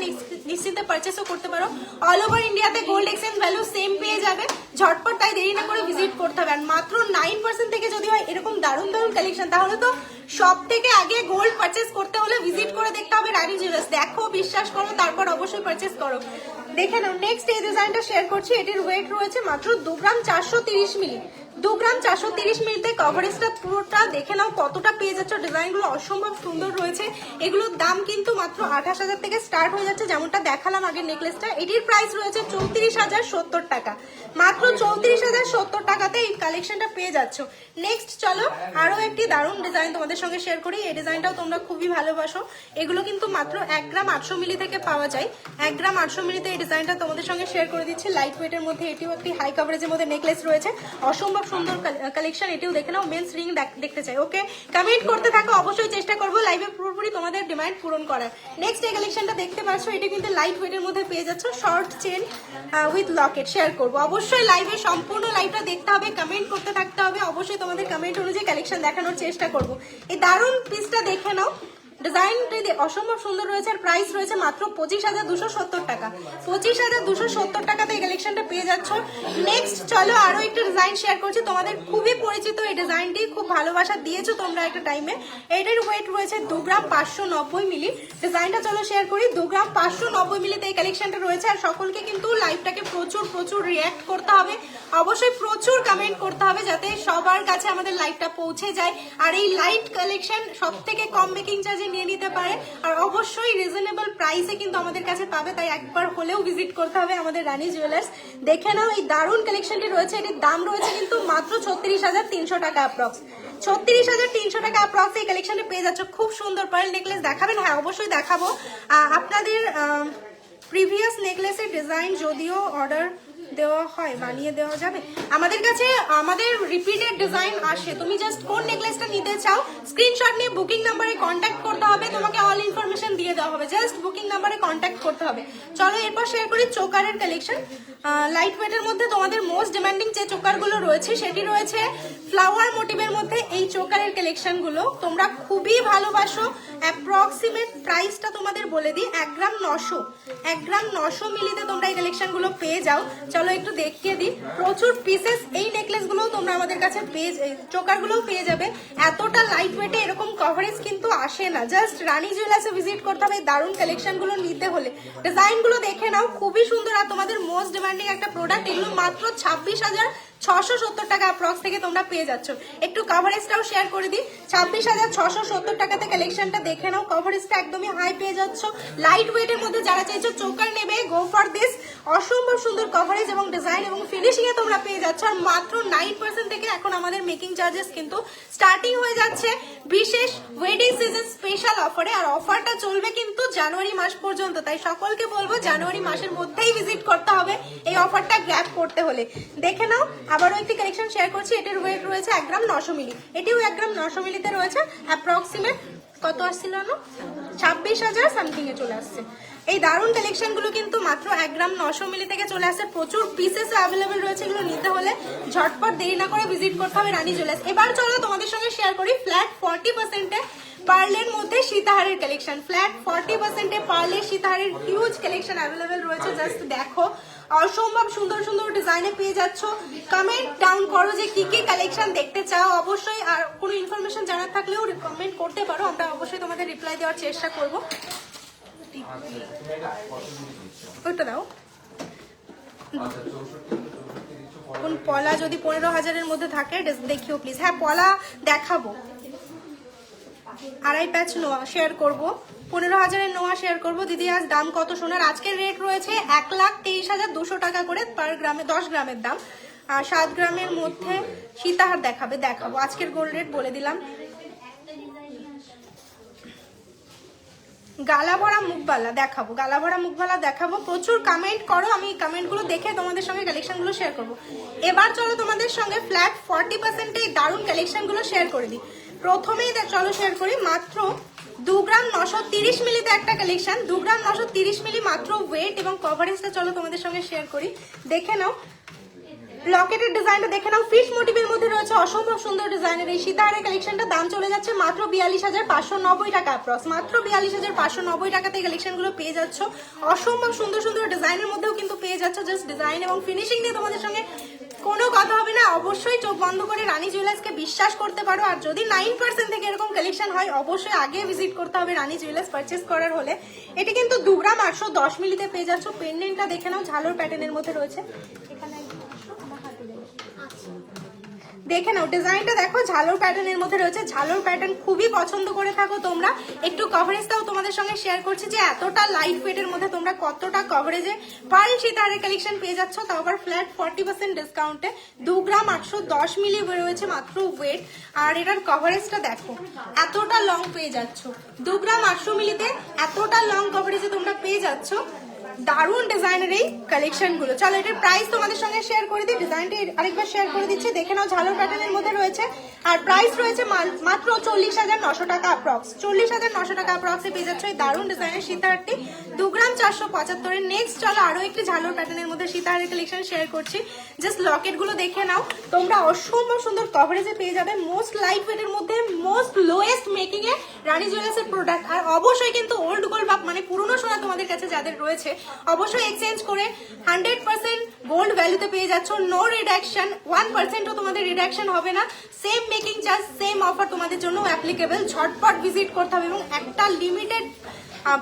নিশ্চিন্তে পারচেসও করতে পারো। অল ওভার ইন্ডিয়াতে গোল্ড এক্সচেঞ্জ ভ্যালু সেম পেয়ে যাবে, ঝটপট তাই দেরি না করে ভিজিট করতে হবে। আর মাত্র 9% থেকে যদি হয় এরকম দারুণ দারুণ কালেকশন, তাহলে তো সব থেকে আগে গোল্ড পারচেস করতে হলে ভিজিট করে দেখতে হবে রানী জুয়েলার্স। দেখো, বিশ্বাস করো, তারপর অবশ্যই পারচেস করো। দেখে নাও। নেক্সট এই ডিজাইনটা শেয়ার করছি। এটির ওয়েট রয়েছে মাত্র 2 গ্রাম 430 মিলি, 2 গ্রাম 430 মিলিতে কভারেজটা পুরোটা দেখে নাও কতটা পেয়ে যাচ্ছ। ডিজাইনগুলো অসম্ভব সুন্দর রয়েছে। এগুলোর দাম কিন্তু মাত্র 28,000 থেকে স্টার্ট হয়ে যাচ্ছে, যেমনটা দেখালাম আগের নেকলেসটা। এটির প্রাইস রয়েছে 34,070 টাকা, মাত্র 34,070 টাকাতে এই কালেকশনটা পেয়ে যাচ্ছ। নেক্সট চলো আরো একটি দারুণ ডিজাইন তোমাদের সঙ্গে শেয়ার করি। এই ডিজাইনটাও তোমরা খুবই ভালোবাসো। এগুলো কিন্তু মাত্র 1 গ্রাম 800 মিলি থেকে পাওয়া যায়, 1 গ্রাম 800 মিলিতে এই ডিজাইনটা তোমাদের সঙ্গে শেয়ার করে দিচ্ছি। লাইট ওয়েটের মধ্যে এটিও একটি হাই কভারেজের মধ্যে নেকলেস রয়েছে, অসম্ভব সুন্দর কালেকশন। এটিও দেখে নাও। মেন্স রিং দেখতে চাই, ওকে, কমেন্ট করতে থাকো, অবশ্যই চেষ্টা করবো লাইভে পুরোপুরি তোমাদের ডিমান্ড পূরণ করার। নেক্সট এই কালেকশনটা দেখতে পাচ্ছ, এটি কিন্তু লাইট ওয়েটের মধ্যে পেয়ে যাচ্ছ, short chain with Locket share করবো। অবশ্যই লাইভে সম্পূর্ণ লাইভটা দেখতে হবে, কমেন্ট করতে থাকতে হবে, অবশ্যই তোমাদের কমেন্ট অনুযায়ী কালেকশন দেখানোর চেষ্টা করবো। এই দারুণ পিসটা দেখে নাও, ডিজাইনটি অসম্ভব সুন্দর রয়েছে আর প্রাইস রয়েছে মাত্র 25,270 টাকা। 25,270 টাকাতে এই কালেকশনটা পেয়ে যাচ্ছ। নেক্সট চলো আরো একটা ডিজাইন শেয়ার করছি, তোমাদের খুবই পরিচিত এই ডিজাইনটি, খুব ভালোবাসা দিয়েছো তোমরা একটা টাইমে। এটার ওয়েট রয়েছে 2 গ্রাম 590 মিলি। ডিজাইনটা চলো শেয়ার করি। 2 গ্রাম 590 মিলিতে এই কালেকশনটা রয়েছে। আর সকলকে কিন্তু লাইভটাকে প্রচুর প্রচুর রিঅ্যাক্ট করতে হবে, অবশ্যই প্রচুর কমেন্ট করতে হবে যাতে সবার কাছে আমাদের লাইভটা পৌঁছে যায়। আর এই লাইট কালেকশন সব থেকে কম মেকিং চার্জে নিয়ে নিতে পারে আর অবশ্যই রিজনেবল প্রাইসে কিন্তু আমাদের কাছে পাবে, তাই একবার হলেও ভিজিট করতে হবে আমাদের রানী জুয়েলার্স। দেখে নাও এই দারুণ কালেকশনটি রয়েছে, এটির দাম রয়েছে কিন্তু মাত্র 36,300 টাকা অ্যাপ্রক্স। 36,300 টাকা অ্যাপ্রক্স এই কালেকশনে পেয়ে যাচ্ছ। খুব সুন্দর পার্ল নেকলেস দেখাবেন? হ্যাঁ অবশ্যই দেখাবো। আপনাদের প্রিভিয়াস নেকলেসের ডিজাইন যদিও অর্ডার দেওয়া হয় বানিয়ে দেওয়া যাবে, আমাদের কাছে আমাদের রিপিটেড ডিজাইন আসে। তুমি জাস্ট কোন নেকলেসটা নিতে চাও স্ক্রিনশট নিয়ে বুকিং নাম্বারে কন্ট্যাক্ট করতে হবে, তোমাকে অল ইনফরমেশন দিয়ে দেওয়া হবে, জাস্ট বুকিং নাম্বারে কন্ট্যাক্ট করতে হবে। চলো এরপর শেয়ার করি চোকারের কালেকশন। লাইট ওয়েটের মধ্যে তোমাদের মোস্ট ডিমান্ডিং যে চোকারগুলো রয়েছে সেটি রয়েছে ফ্লাওয়ার মোটিভের মধ্যে এই চোকারের কালেকশনগুলো তোমরা খুবই ভালোবাসো। অ্যাপ্রক্সিমেট প্রাইসটা তোমাদের বলে দিই, 1 গ্রাম 900, 1 গ্রাম 900 মিলিতে তোমরা এই কালেকশনগুলো পেয়ে যাও। চলো একটু দেখিয়ে দিই, প্রচুর পিসেস এই নেকলেসগুলো তোমরা আমাদের কাছে পেয়ে, চোকারগুলোও পেয়ে যাবে। এতটা লাইট ওয়েটে এরকম কভারেজ কিন্তু আসে না, জাস্ট রানী জুয়েলার্সে ভিজিট করতে হবে দারুণ কালেকশনগুলো নিতে হলে। ডিজাইনগুলো দেখে নাও, খুবই সুন্দর। আর তোমাদের মোস্ট ডিমান্ডিং একটা প্রোডাক্ট, এগুলো মাত্র 26,670 টাকা অ্যাপ্রক্স থেকে তোমরা পেয়ে যাচ্ছ। একটু কভারেজটাও শেয়ার করে দিই, 26,670 টাকাতে কালেকশনটা দেখে নাও। কভারেজটা একদমই হাই পেয়ে যাচ্ছ। লাইট ওয়েটের মধ্যে যারা চাইছো চোকার নেবে, গো ফর দিস। অসম্ভব সুন্দর কভারেজ এবং ডিজাইন এবং ফিনিশিং এ তোমরা পেয়ে যাচ্ছ। আর মাত্র 9% থেকে এখন আমাদের মেকিং চার্জেস কিন্তু স্টার্টিং হয়ে যাচ্ছে বিশেষ ওয়েডিং সিজন স্পেশাল অফারে। আর অফারটা চলবে কিন্তু জানুয়ারি মাস পর্যন্ত, তাই সকলকে বলবো জানুয়ারি মাসের মধ্যেই ভিজিট করতে হবে এই অফারটা গ্র্যাব করতে হলে। দেখে নাও আবারও একটি কালেকশন শেয়ার করছি, এটির ওয়েট রয়েছে 1 গ্রাম 900 মিলি। এটিও 1 গ্রাম 900 মিলিতে রয়েছে। অ্যাপ্রক্সিমেট কত আসছিল না, 26,000 সামথিং এ চলে আসছে। এই দারুণ কালেকশন গুলো কিন্তু মাত্র 1 গ্রাম 900 মিলি থেকে চলে আসে। প্রচুর পিসেস অ্যাভেলেবেল রয়েছে, এগুলো নিতে হলে ঝটপট দেরি না করে ভিজিট করতে হবে রানী জুয়েলার্স। এবার চলো তোমাদের সঙ্গে শেয়ার করি ফ্ল্যাট 40% পার্লের মধ্যে সীতাহারের কালেকশন। ফ্ল্যাট 40% পার্লের সীতাহারের হিউজ কালেকশন অ্যাভেলেবেল রয়েছে, জাস্ট দেখো। অসম্ভব সুন্দর সুন্দর ডিজাইনে পেয়ে যাচ্ছ। কমেন্ট ডাউন করো যে কি কি কালেকশন দেখতে চাও অবশ্যই। আর কোনো ইনফরমেশন জানার থাকলেও কমেন্ট করতে পারো, আমরা অবশ্যই তোমাদের রিপ্লাই দেওয়ার চেষ্টা করব। ওটা দাও। কোন পলা যদি 15,000-এর মধ্যে থাকে দেখিও প্লিজ। হ্যাঁ পলা দেখাবো। 2.5 প্যাচ নোয়া শেয়ার করব, 15,000-এর নোয়া শেয়ার করব। দিদি আজ দাম কত সোনার? আজকের রেট রয়েছে 1,23,200 টাকা করে পার গ্রামে, 10 গ্রামের দাম। আর 7 গ্রামের মধ্যে সীতাহার দেখাবো। আজকের গোল্ড রেট বলে দিলাম। গালা ভরা মুখবালা দেখাবো, গালা ভরা মুখবালা দেখাবো। প্রচুর কমেন্ট করো, আমি কমেন্টগুলো দেখে তোমাদের সঙ্গে কালেকশনগুলো শেয়ার করব। এবার চলো তোমাদের সঙ্গে ফ্ল্যাট 40% এই দারুণ কালেকশনগুলো শেয়ার করে দিই। প্রথমেই চলো শেয়ার করি মাত্র 2 গ্রাম 930 মিলিতে একটা কালেকশন। 2 গ্রাম 930 মিলি মাত্র ওয়েট এবং কভারেজটা চলো তোমাদের সঙ্গে শেয়ার করি। দেখে নাও লকেটের ডিজাইনটা, দেখে নাও ফিশ মোটিভের মধ্যে রয়েছে অসম্ভব সুন্দর ডিজাইনের এই সীতাহারের কালেকশনটা। দাম চলে যাচ্ছে মাত্র 42,590 টাকা অ্যাপ্রক্স। মাত্র 42,590 টাকাতে এই কালেকশনগুলো পেয়ে যাচ্ছ। অসম্ভব সুন্দর সুন্দর ডিজাইনের মধ্যেও কিন্তু পেয়ে যাচ্ছ। জাস্ট ডিজাইন এবং ফিনিশিং নিয়ে তোমাদের সঙ্গে কোনো কথা হবে না। অবশ্যই চোখ বন্ধ করে রানী জুয়েলার্সকে বিশ্বাস করতে পারো। আর যদি 9% থেকে এরকম কালেকশন হয় অবশ্যই আগে ভিজিট করতে হবে রানী জুয়েলার্স পারচেস করার হলে। এটি কিন্তু 2 গ্রাম 810 মিলিতে পেয়ে যাচ্ছ। পেন্ডেন্টটা দেখে নাও ঝালর প্যাটার্নের মধ্যে রয়েছে। এখানে দেখে নাও ডিজাইনটা দেখো, ঝালর প্যাটার্নের মধ্যে রয়েছে। ঝালর প্যাটার্ন খুবই পছন্দ করে থাকো তোমরা। একটু কভারেজটাও তোমাদের সঙ্গে শেয়ার করছি যে এতটা লাইট ওয়েটের মধ্যে তোমরা কতটা কভারেজে পার্ল সীতাহারের কালেকশন পেয়ে যাচ্ছ, তাও আবার ফ্ল্যাট 40% ডিসকাউন্টে। 2 গ্রাম 810 মিলি রয়েছে মাত্র ওয়েট। আর এটার কভারেজটা দেখো, এতটা লং পেয়ে যাচ্ছ। 2 গ্রাম 800 মিলিতে এতটা লং কভারেজে তোমরা পেয়ে যাচ্ছ। দারুণ ডিজাইনের এই কালেকশন গুলো। চলো এটার প্রাইস তোমাদের সঙ্গে শেয়ার করে দিই। ডিজাইনটা আরেকবার শেয়ার করে দিচ্ছি, দেখে নাও ঝালর প্যাটার্নের মধ্যে রয়েছে। রয়েছে, আর প্রাইস রয়েছে মাত্র 40,900 টাকা অ্যাপ্রক্স। 40,900 টাকা অ্যাপ্রক্সে পেয়ে যাচ্ছ এই দারুণ ডিজাইনের সীতাহারটি 2 গ্রাম 475 এর। নেক্সট চলো আরো একটি ঝালর প্যাটার্নের মধ্যে সীতাহারের কালেকশন শেয়ার করছি। জাস্ট লকেট গুলো দেখে নাও, তোমরা অসম্ভব সুন্দর কভারেজে পেয়ে যাবে, মোস্ট লাইট ওয়েটের মধ্যে মোস্ট লোয়েস্ট মেকিং এ রানী জুয়েলার্স এর প্রোডাক্ট। আর অবশ্যই কিন্তু ওল্ড গোল্ড বা মানে পুরনো সোনা তোমাদের কাছে যাদের রয়েছে অবশ্যই এক্সচেঞ্জ করে 100% গোল্ড ভ্যালুতে পেয়ে যাচ্ছ। নো রিডাকশন, 1%ও তোমাদের রিডাকশন হবে না। Same making charge, same offer তোমাদের জন্য অ্যাপ্লিকেবল। ঝটপট ভিজিট করতে হবে এবং একটা লিমিটেড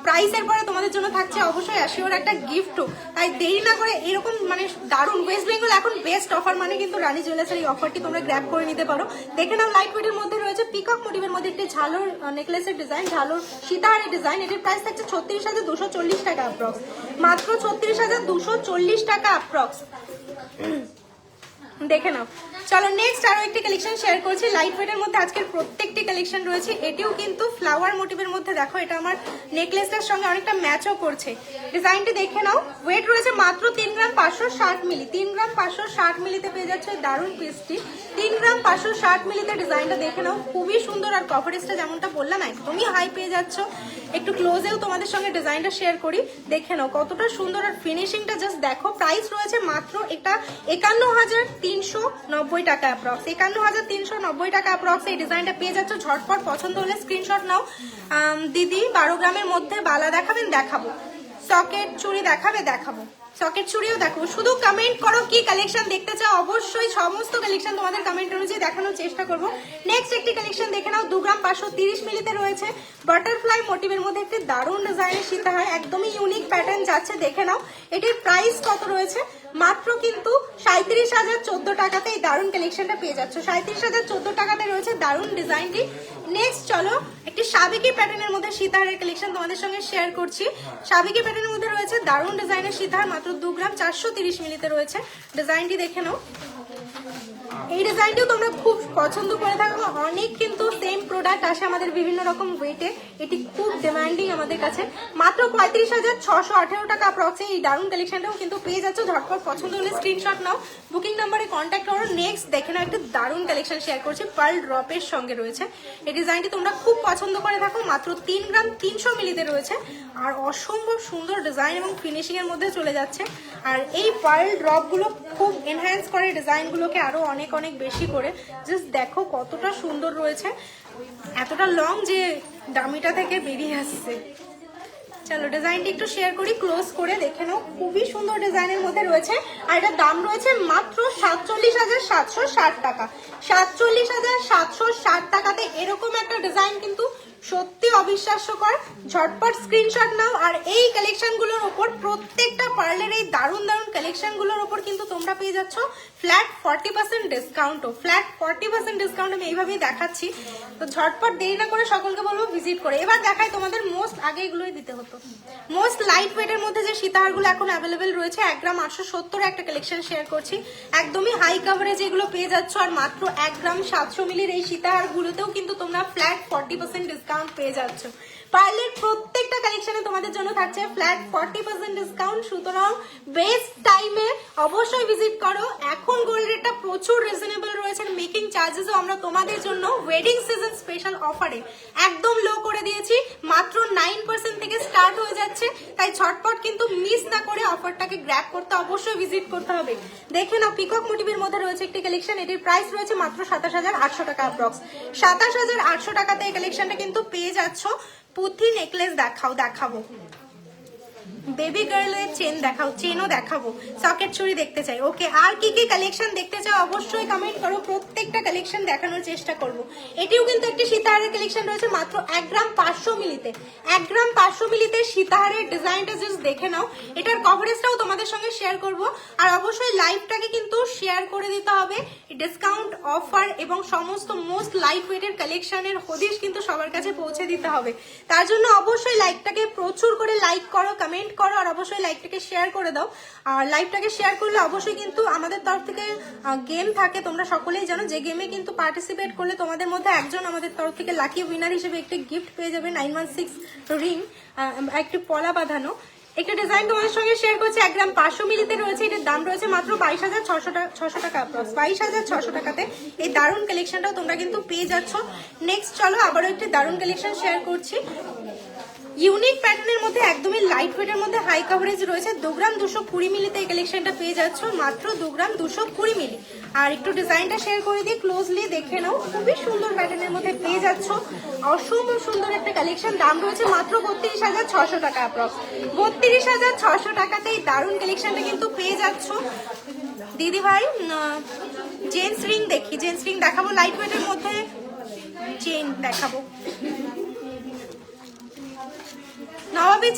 প্রাইসের পরে তোমাদের জন্য থাকছে অবশ্যই অ্যাসিওর একটা গিফটও। তাই দেরি না করে এরকম মানে দারুণ ওয়েস্ট বেঙ্গল এখন বেস্ট অফার মানে কিন্তু রানী জুয়েলার্সের এই অফারটি তোমরা গ্র্যাব করে নিতে পারো। দেখে নাও লাইট ওয়েটের মধ্যে রয়েছে পিকক মোটিভের মধ্যে একটি ঝালর নেকলেসের ডিজাইন, ঝালর সীতাহারের ডিজাইন। এটির প্রাইস থাকছে 36,240 টাকা অ্যাপ্রক্স, মাত্র 36,240 টাকা অ্যাপ্রক্স। দেখে নাও। চলো নেক্সট আরো একটি কালেকশন শেয়ার করছি লাইট ওয়েটের মধ্যে। আজকের প্রত্যেকটি কালেকশন রয়েছে, এটিও কিন্তু ফ্লাওয়ার মোটিভের মধ্যে। দেখো এটা আমার নেকলেসটার সঙ্গে অনেকটা ম্যাচও করছে। ডিজাইনটি দেখে নাও। ওয়েট রয়েছে মাত্র 3 গ্রাম 560 মিলি। 3 গ্রাম 560 মিলিতে পেয়ে যাচ্ছে দারুণ পিসটি। 3 গ্রাম 560 মিলিতে ডিজাইনটা দেখে নাও, খুবই সুন্দর। আর কভারেজটা যেমনটা বললাম একদমই হাই পেয়ে যাচ্ছ। একটু ক্লোজেও তোমাদের সঙ্গে ডিজাইনটা শেয়ার করি, দেখে নাও কতটা সুন্দর। আর ফিনিশিংটা জাস্ট দেখো। প্রাইস রয়েছে মাত্র এটা 51,390 টাকা অ্যাপ্রক্স। 51,390 টাকা অ্যাপ্রক্স এই ডিজাইনটা পেয়ে যাচ্ছ। ঝটপট পছন্দ হলে স্ক্রিনশট নাও। দিদি 12 গ্রামের মধ্যে বালা দেখাবেন, দেখাবো। সকেট চুড়ি দেখাবে, দেখাবো। সকেট চুড়িও দেখো। শুধু কমেন্ট করো কি কালেকশন দেখতে চাও, অবশ্যই সমস্ত কালেকশন তোমাদের কমেন্ট অনুযায়ী দেখানোর চেষ্টা করবো। নেক্সট একটি কালেকশন দেখে নাও। 2 গ্রাম 530 মিলিতে রয়েছে বাটারফ্লাই মোটিভের মধ্যে একটি দারুণ ডিজাইনের সীতাহার, একদমই ইউনিক প্যাটার্ন যাচ্ছে। দেখে নাও এটির প্রাইস কত রয়েছে, মাত্র কিন্তু 37,014 টাকাতে এই দারুণ কালেকশনটা পেয়ে যাচ্ছ। 37,014 টাকাতে রয়েছে দারুণ ডিজাইনটি। নেক্সট চলো একটি সাবেকি প্যাটার্নের মধ্যে সীতাহারের কালেকশন তোমাদের সঙ্গে শেয়ার করছি। সাবেকি প্যাটার্নের মধ্যে রয়েছে দারুণ ডিজাইনের সীতাহার, মাত্র 2 গ্রাম 430 মিলিতে রয়েছে। ডিজাইনটি দেখে নাও। এই ডিজাইনটিও তোমরা খুব পছন্দ করে থাকো। অনেক কিন্তু সেম প্রোডাক্ট আসে আমাদের বিভিন্ন রকম ওয়েটে, এটি খুব ডিমান্ডিং আমাদের কাছে। মাত্র 35,618 টাকা অ্যাপ্রক্সে এই দারুণ কালেকশনটাও কিন্তু পেয়ে যাচ্ছ। ঝটপট পছন্দ হলে স্ক্রিনশট নাও, বুকিং নাম্বারে কন্ট্যাক্ট করো। নেক্সট দেখে নাও একটা দারুণ কালেকশন শেয়ার করছি, পার্ল ড্রপের সঙ্গে রয়েছে। এই ডিজাইনটি তোমরা খুব পছন্দ করে থাকো, মাত্র 3 গ্রাম 300 মিলিতে রয়েছে। আর অসম্ভব সুন্দর ডিজাইন এবং ফিনিশিং এর মধ্যে চলে যাচ্ছে। আর এই পার্ল ড্রপ গুলো খুব এনহ্যান্স করে ডিজাইনগুলোকে আরো অনেক অনেক বেশি করে। জাস্ট দেখো কতটা সুন্দর রয়েছে, এতটা লং যে দামিটা থেকে বেরিয়ে আসছে। চলো ডিজাইনটি একটু শেয়ার করি ক্লোজ করে, দেখে নাও খুবই সুন্দর ডিজাইনের মধ্যে রয়েছে। আর এটার দাম রয়েছে মাত্র 47,760 টাকা। 47,760 টাকাতে এরকম একটা ডিজাইন কিন্তু সত্যি অবিশ্বাস্যকর। ঝটপট স্ক্রিনশট নাও। আর এই কালেকশন গুলোর উপর প্রত্যেকটা পার্লের এই দারুণ দারুণ কালেকশন গুলোর উপর কিন্তু তোমরা পেয়ে যাচ্ছ ফ্ল্যাট 40% ডিসকাউন্টও। ফ্ল্যাট 40% ডিসকাউন্ট আমি এইভাবেই দেখাচ্ছি। তো ঝটপট দেরি না করে সকলকে বলবো ভিজিট করে। এবার দেখাই তোমাদের মোস্ট আগে এগুলোই দিতে হতো। মোস্ট লাইট ওয়েটের মধ্যে যে সীতাহারগুলো এখন অ্যাভেলেবেল রয়েছে 1 গ্রাম 870 একটা কালেকশন শেয়ার করছি। একদমই হাই কাভারেজ এগুলো পেয়ে যাচ্ছ। আর মাত্র 1 গ্রাম 700 মিলির এই সীতাহারগুলোতেও কিন্তু তোমরা ফ্ল্যাট 40% ডিসকাউন্ট পেয়ে যাচ্ছ। পার্লের প্রত্যেকটা কালেকশনে তোমাদের জন্য থাকছে ফ্ল্যাট 40% ডিসকাউন্ট। সুতরাং বেস্ট টাইমে অবশ্যই ভিজিট করো। এখন গোল্ড রেটটা প্রচুর রিজনেবল রয়েছে। মেকিং চার্জেসও আমরা তোমাদের জন্য ওয়েডিং সিজন স্পেশাল অফারে একদম লো করে দিয়েছি, মাত্র 9% থেকে স্টার্ট হয়ে যাচ্ছে। তাই ঝটপট কিন্তু মিস না করে অফারটাকে গ্র্যাব করতে অবশ্যই ভিজিট করতে হবে। দেখে নাও পিকক মোটিভের মধ্যে রয়েছে একটি কালেকশন, এটির প্রাইস রয়েছে মাত্র 27,800 টাকা অ্যাপ্রক্স। 27,800 টাকাতে এই কালেকশনটা কিন্তু পেয়ে যাচ্ছ। পুঁথি নেকলেস দেখাবো, বেবি গার্লের চেন দেখাও, চেনও দেখাবো, সকেট চুড়ি দেখতে চাই। ওকে, আর কি কি কালেকশন দেখতে চাও অবশ্যই কমেন্ট করো, প্রত্যেকটা কালেকশন দেখানোর চেষ্টা করব। এটিও কিন্তু একটি সীতাহারের কালেকশন রয়েছে মাত্র 1 গ্রাম 500 মিলিতে। 1 গ্রাম 500 মিলিতে সীতাহারের ডিজাইনটা জাস্ট দেখে নাও। এটার কভারেজটাও তোমাদের সঙ্গে শেয়ার করব। আর অবশ্যই লাইভটাকে কিন্তু শেয়ার করে দিতে হবে। ডিসকাউন্ট অফার এবং সমস্ত মোস্ট লাইট ওয়েটের কালেকশনের হদিশ কিন্তু সবার কাছে পৌঁছে দিতে হবে। তার জন্য অবশ্যই লাইভটাকে প্রচুর করে লাইক করো, কমেন্ট করো, আর অবশ্যই লাইভটাকে শেয়ার করে দাও। আর লাইভটাকে শেয়ার করলে অবশ্যই কিন্তু আমাদের তরফ থেকে গেম থাকে, তোমরা সকলেই জানো, যে গেমে কিন্তু পার্টিসিপেট করলে তোমাদের মধ্যে একজন আমাদের তরফ থেকে লাকি উইনার হিসেবে একটি গিফট পেয়ে যাবে, 916 রিং, একটি পলা বাঁধানো। একটা ডিজাইন তোমাদের সঙ্গে শেয়ার করছি 1 গ্রাম 500 মিলিতে রয়েছে, এটার দাম রয়েছে মাত্র 22,600 টাকা, 22,600 টাকাতে এই দারুণ কালেকশনটাও তোমরা কিন্তু পেয়ে যাচ্ছ। নেক্সট চলো আবারও একটি দারুণ কালেকশন শেয়ার করছি, ইউনিক প্যাটার্নের মধ্যে একদমই লাইট ওয়েটের মধ্যে হাই কভারেজ রয়েছে। 2 গ্রাম 220 মিলিতে এই কালেকশনটা পেয়ে যাচ্ছ মাত্র 2 গ্রাম 220 মিলি। আর একটু ডিজাইনটা শেয়ার করে দিই, ক্লোজলি দেখে নাও, খুবই সুন্দর প্যাটার্নের মধ্যে পেয়ে যাচ্ছ, অসম্ভব সুন্দর একটা কালেকশন। দাম রয়েছে মাত্র 32,600 টাকা, অ্যাপ্রক্স 32,600 টাকাতে এই দারুণ কালেকশনটা কিন্তু পেয়ে যাচ্ছ। দিদি ভাই জেন্টস রিং দেখি, জেন্টস রিং দেখাবো, লাইট ওয়েটের মধ্যে চেন দেখাবো, নবাবী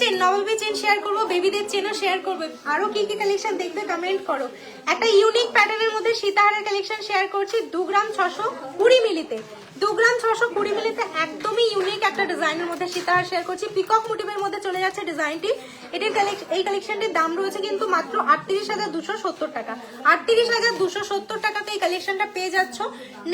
চেন শেয়ার করবো, বেবিদের চেনও শেয়ার করবে। আরো কি কি কালেকশন দেখবে কমেন্ট করো। একটা ইউনিক প্যাটার্নের মধ্যে সীতাহারের কালেকশন শেয়ার করছি 2 গ্রাম 620 মিলিতে, 2 গ্রাম 620 মিলিতে একদমই ইউনিক একটা ডিজাইনের মধ্যে সীতাহার শেয়ার করছি। পিকক মোটিভের মধ্যে চলে যাচ্ছে ডিজাইনটি। এই কালেকশনটির দাম রয়েছে কিন্তু মাত্র 38,270 টাকা, 38,270 টাকাতে এই কালেকশনটা পেয়ে যাচ্ছ।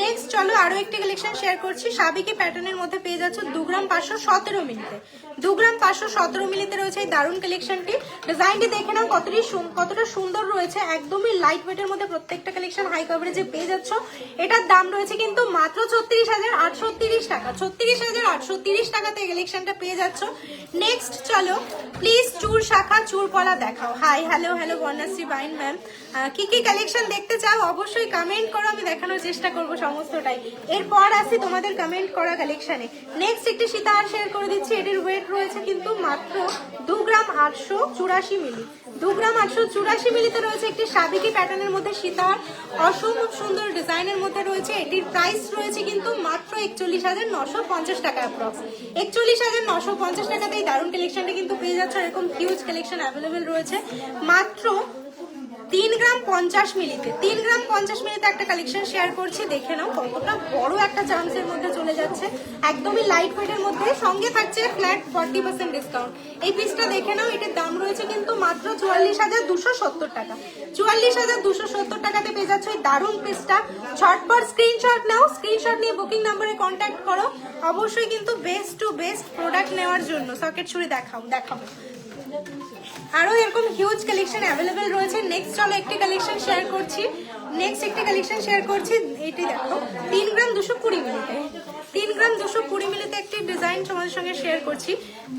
নেক্সট চলো আরো একটি কালেকশন শেয়ার করছি, সাবিকি প্যাটার্নের মধ্যে পেয়ে যাচ্ছ 2 গ্রাম 517 মিলিতে, 2 গ্রাম 517 মিলিতে রয়েছে এই দারুণ কালেকশনটি। ডিজাইনটি দেখে নাও কতটা সুন্দর রয়েছে, একদমই লাইট ওয়েটের মধ্যে প্রত্যেকটা কালেকশন হাই কভারেজে পেয়ে যাচ্ছ। এটার দাম রয়েছে কিন্তু মাত্র 36,830 টাকা, 36,830 টাকাতে এই কালেকশনটা পেয়ে যাচ্ছ। নেক্সট চলো প্লিজ চুর শাখা চুর পলা দেখাও। হাই হ্যালো বর্ণাশ্রী বাইন ম্যাম, কি কি কালেকশন দেখতে চাও অবশ্যই কমেন্ট করো, আমি দেখানোর চেষ্টা করব সমস্তটাই। এরপর আসি তোমাদের কমেন্ট করা কালেকশনে। নেক্সট একটি সীতাহার শেয়ার করে দিচ্ছি, এটির ওয়েট রয়েছে কিন্তু মাত্র 2 গ্রাম 884 মিলি, 2 গ্রাম 884 মিলিতে রয়েছে একটি সাবিকি প্যাটার্নের মধ্যে সীতাহার, অসম্ভব সুন্দর ডিজাইনের মধ্যে রয়েছে। এটির প্রাইস রয়েছে কিন্তু মাত্র 41,950 টাকা, অ্যাপ্রক্স 41,950 টাকাতে এই দারুণ কালেকশনটা কিন্তু পেয়ে যাচ্ছে। এরকম হিউজ কালেকশন অ্যাভেলেবেল রয়েছে মাত্র 3 গ্রাম 50 মিলিতে, 3 গ্রাম 50 মিলিতে একটা কালেকশন শেয়ার করছি, দেখে নাও কতটা বড় একটা চান্সের মধ্যে চলে যাচ্ছে, একদমই লাইট ওয়েটের মধ্যে, সঙ্গে থাকছে ফ্ল্যাট 40% ডিসকাউন্ট। এই পিসটা দেখে নাও, এটার দাম রয়েছে কিন্তু মাত্র 44,270 টাকা, 44,270 টাকাতে পেয়ে যাচ্ছে এই দারুণ পিসটা। ঝটপট স্ক্রিনশট নাও, স্ক্রিনশট নিয়ে বুকিং নাম্বারে কন্ট্যাক্ট করো, অবশ্যই কিন্তু বেস্ট টু বেস্ট প্রোডাক্ট নেওয়ার জন্য। সকেট ছুরি দেখাবো আরো এরকম হিউজ কালেকশন অ্যাভেলেবেল রয়েছে। নেক্সট চলো একটি কালেকশন শেয়ার করছি, এইটি দেখো 3 গ্রাম 220 মিলিতে, 3 গ্রাম 220 মিলিতে একটি ডিজাইন তোমাদের সঙ্গে শেয়ার করছি,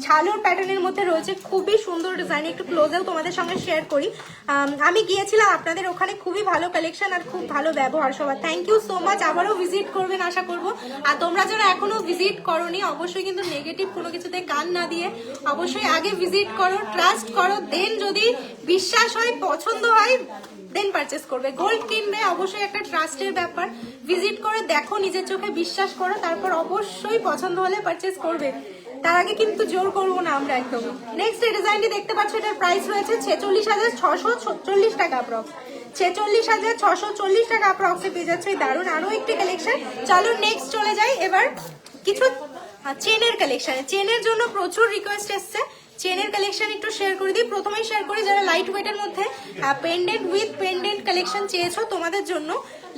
ছালোর প্যাটার্নের মধ্যে রয়েছে, খুবই সুন্দর ডিজাইন। একটু ক্লোজেও তোমাদের সঙ্গে শেয়ার করি, আমি গিয়েছিলাম আপনাদের ওখানে, খুবই ভালো কালেকশন আর খুব ভালো ব্যবহার সবার। থ্যাংক ইউ সো মাচ, আবারও ভিজিট করবেন আশা করবো। আর তোমরা যারা এখনো ভিজিট করোনি অবশ্যই কিন্তু নেগেটিভ কোনো কিছুতে কান না দিয়ে অবশ্যই আগে ভিজিট করো, ট্রাস্ট করো, দেন যদি বিশ্বাস হয়, পছন্দ হয়, দেন পারচেস করবে। গোল্ড কিনবে অবশ্যই একটা ট্রাস্টের ব্যাপার, ভিজিট করে দেখো, নিজের চোখে বিশ্বাস করো, তারপর অবশ্যই পছন্দ হলে পারচেস করবে, তার আগে কিন্তু জোর করবো না আমরা একদম। নেক্সট এই ডিজাইনটি দেখতে পাচ্ছ, এটার প্রাইস রয়েছে 46,640 টাকা, অ্যাপ্রক্স 46,640 টাকা অ্যাপ্রক্সে পেয়ে যাচ্ছে এই দারুণ আরো একটি কালেকশন। চলো নেক্সট চলে যাই এবার কিছু চেনের কালেকশনে। চেনের জন্য প্রচুর রিকোয়েস্ট এসছে, চেনের কালেকশন একটু শেয়ার করে দিই। প্রথমেই শেয়ার করি যারা লাইট ওয়েটের মধ্যে পেন্ডেন্ট উইথ পেন্ডেন্ট কালেকশন চেয়েছো তোমাদের জন্য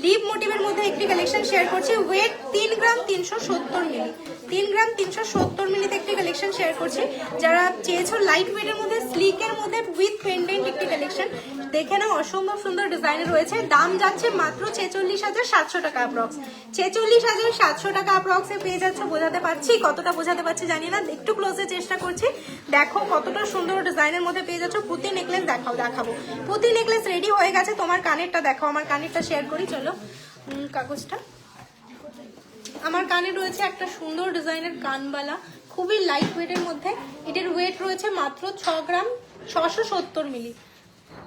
লিভ মোটিভের মধ্যে একটি কালেকশন শেয়ার করছি। ওয়েট 3 গ্রাম 370 মিলি, 3 গ্রাম 370 মিলিতে একটি কালেকশন শেয়ার করছি। যারা চেয়েছো লাইট ওয়েটের মধ্যে স্লিকের মধ্যে উইথ পেন্ডেন্ট একটি কালেকশন, দেখে নাও অসম্ভব সুন্দর ডিজাইন রয়েছে। দাম যাচ্ছে মাত্র 46,700 টাকা, অ্যাপ্রক্স 46,700 টাকা অ্যাপ্রক্সে পেয়ে যাচ্ছে। বোঝাতে পারছি, কতটা বোঝাতে পারছি জানি না, একটু ক্লোজে চেষ্টা করছি। দেখো কতটা সুন্দর ডিজাইনের মধ্যে পেয়ে যাচ্ছ। পুঁতি নেকলেস দেখাবো, পুঁতি নেকলেস রেডি হয়ে গেছে। তোমার কানেরটা দেখাও, আমার কানেরটা শেয়ার করি চলো। কাগজটা, আমার কানে রয়েছে একটা সুন্দর ডিজাইনের কানবালা, খুবই লাইট ওয়েটের মধ্যে। এটার ওয়েট রয়েছে মাত্র 6 গ্রাম 670 মিলি,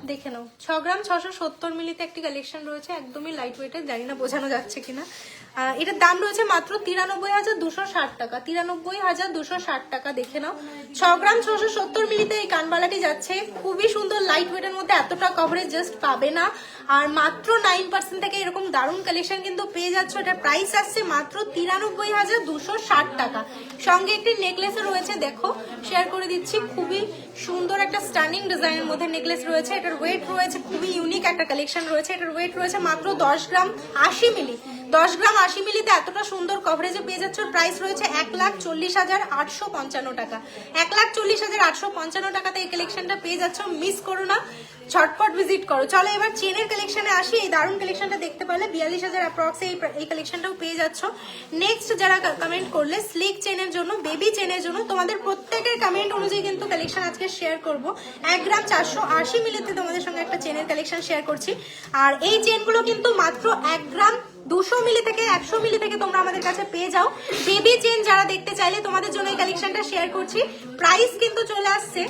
দেখে নাও 6 গ্রাম 670 মিলিতে একটি কালেকশন রয়েছে, একদমই লাইট ওয়েটের, জানি না বোঝানো যাচ্ছে কিনা। এটার দাম রয়েছে মাত্র 93,260 টাকা, 93,260 টাকা, দেখে নাও 6 গ্রাম 670 মিলিতে এই কানবালাটি যাচ্ছে। খুবই সুন্দর লাইট ওয়েটের মধ্যে, এতটা কভারেজ জাস্ট পাবে না। আর মাত্র 9% থেকে এরকম দারুণ কালেকশন কিন্তু পেয়ে যাচ্ছ। এটার প্রাইস আসছে মাত্র 93,260 টাকা। সঙ্গে একটি নেকলেসও রয়েছে, দেখো শেয়ার করে দিচ্ছি, খুবই সুন্দর একটা স্টানিং ডিজাইনের মধ্যে নেকলেস রয়েছে। এটার ওয়েট রয়েছে, খুবই ইউনিক একটা কালেকশন রয়েছে। এটার ওয়েট রয়েছে মাত্র 10 গ্রাম 80 মিলি, 10 গ্রাম 80 মিলিতে এতটা সুন্দর কভারেজে পেয়ে যাচ্ছ। প্রাইস রয়েছে 1,40,855 টাকা। 1,40,855 টাকাতে এই কালেকশনটা পেয়ে যাচ্ছ, মিস করো না, ঝটপট ভিজিট করো। চলো এবার চেনের কালেকশনে আসি। এই দারুণ কালেকশনটা দেখতে পারলে 42,000 অ্যাপ্রক্সে এই কালেকশনটাও পেয়ে যাচ্ছ। নেক্সট যারা কমেন্ট করলে স্লিক চেনের জন্য, বেবি চেনের জন্য, তোমাদের প্রত্যেকের কমেন্ট অনুযায়ী কিন্তু কালেকশন আজকে শেয়ার করব। 1 গ্রাম 480 মিলিতে তোমাদের সঙ্গে একটা চেনের কালেকশন শেয়ার করছি। আর এই চেনগুলো কিন্তু মাত্র 1 গ্রাম 200 মিলি থেকে 100 মিলি থেকে তোমরা আমাদের কাছে পেয়ে যাও। বেবি চেন যারা দেখতে চাইলে তোমাদের জন্য এই কালেকশনটা শেয়ার করছি। প্রাইস কিন্তু চলে আসছে,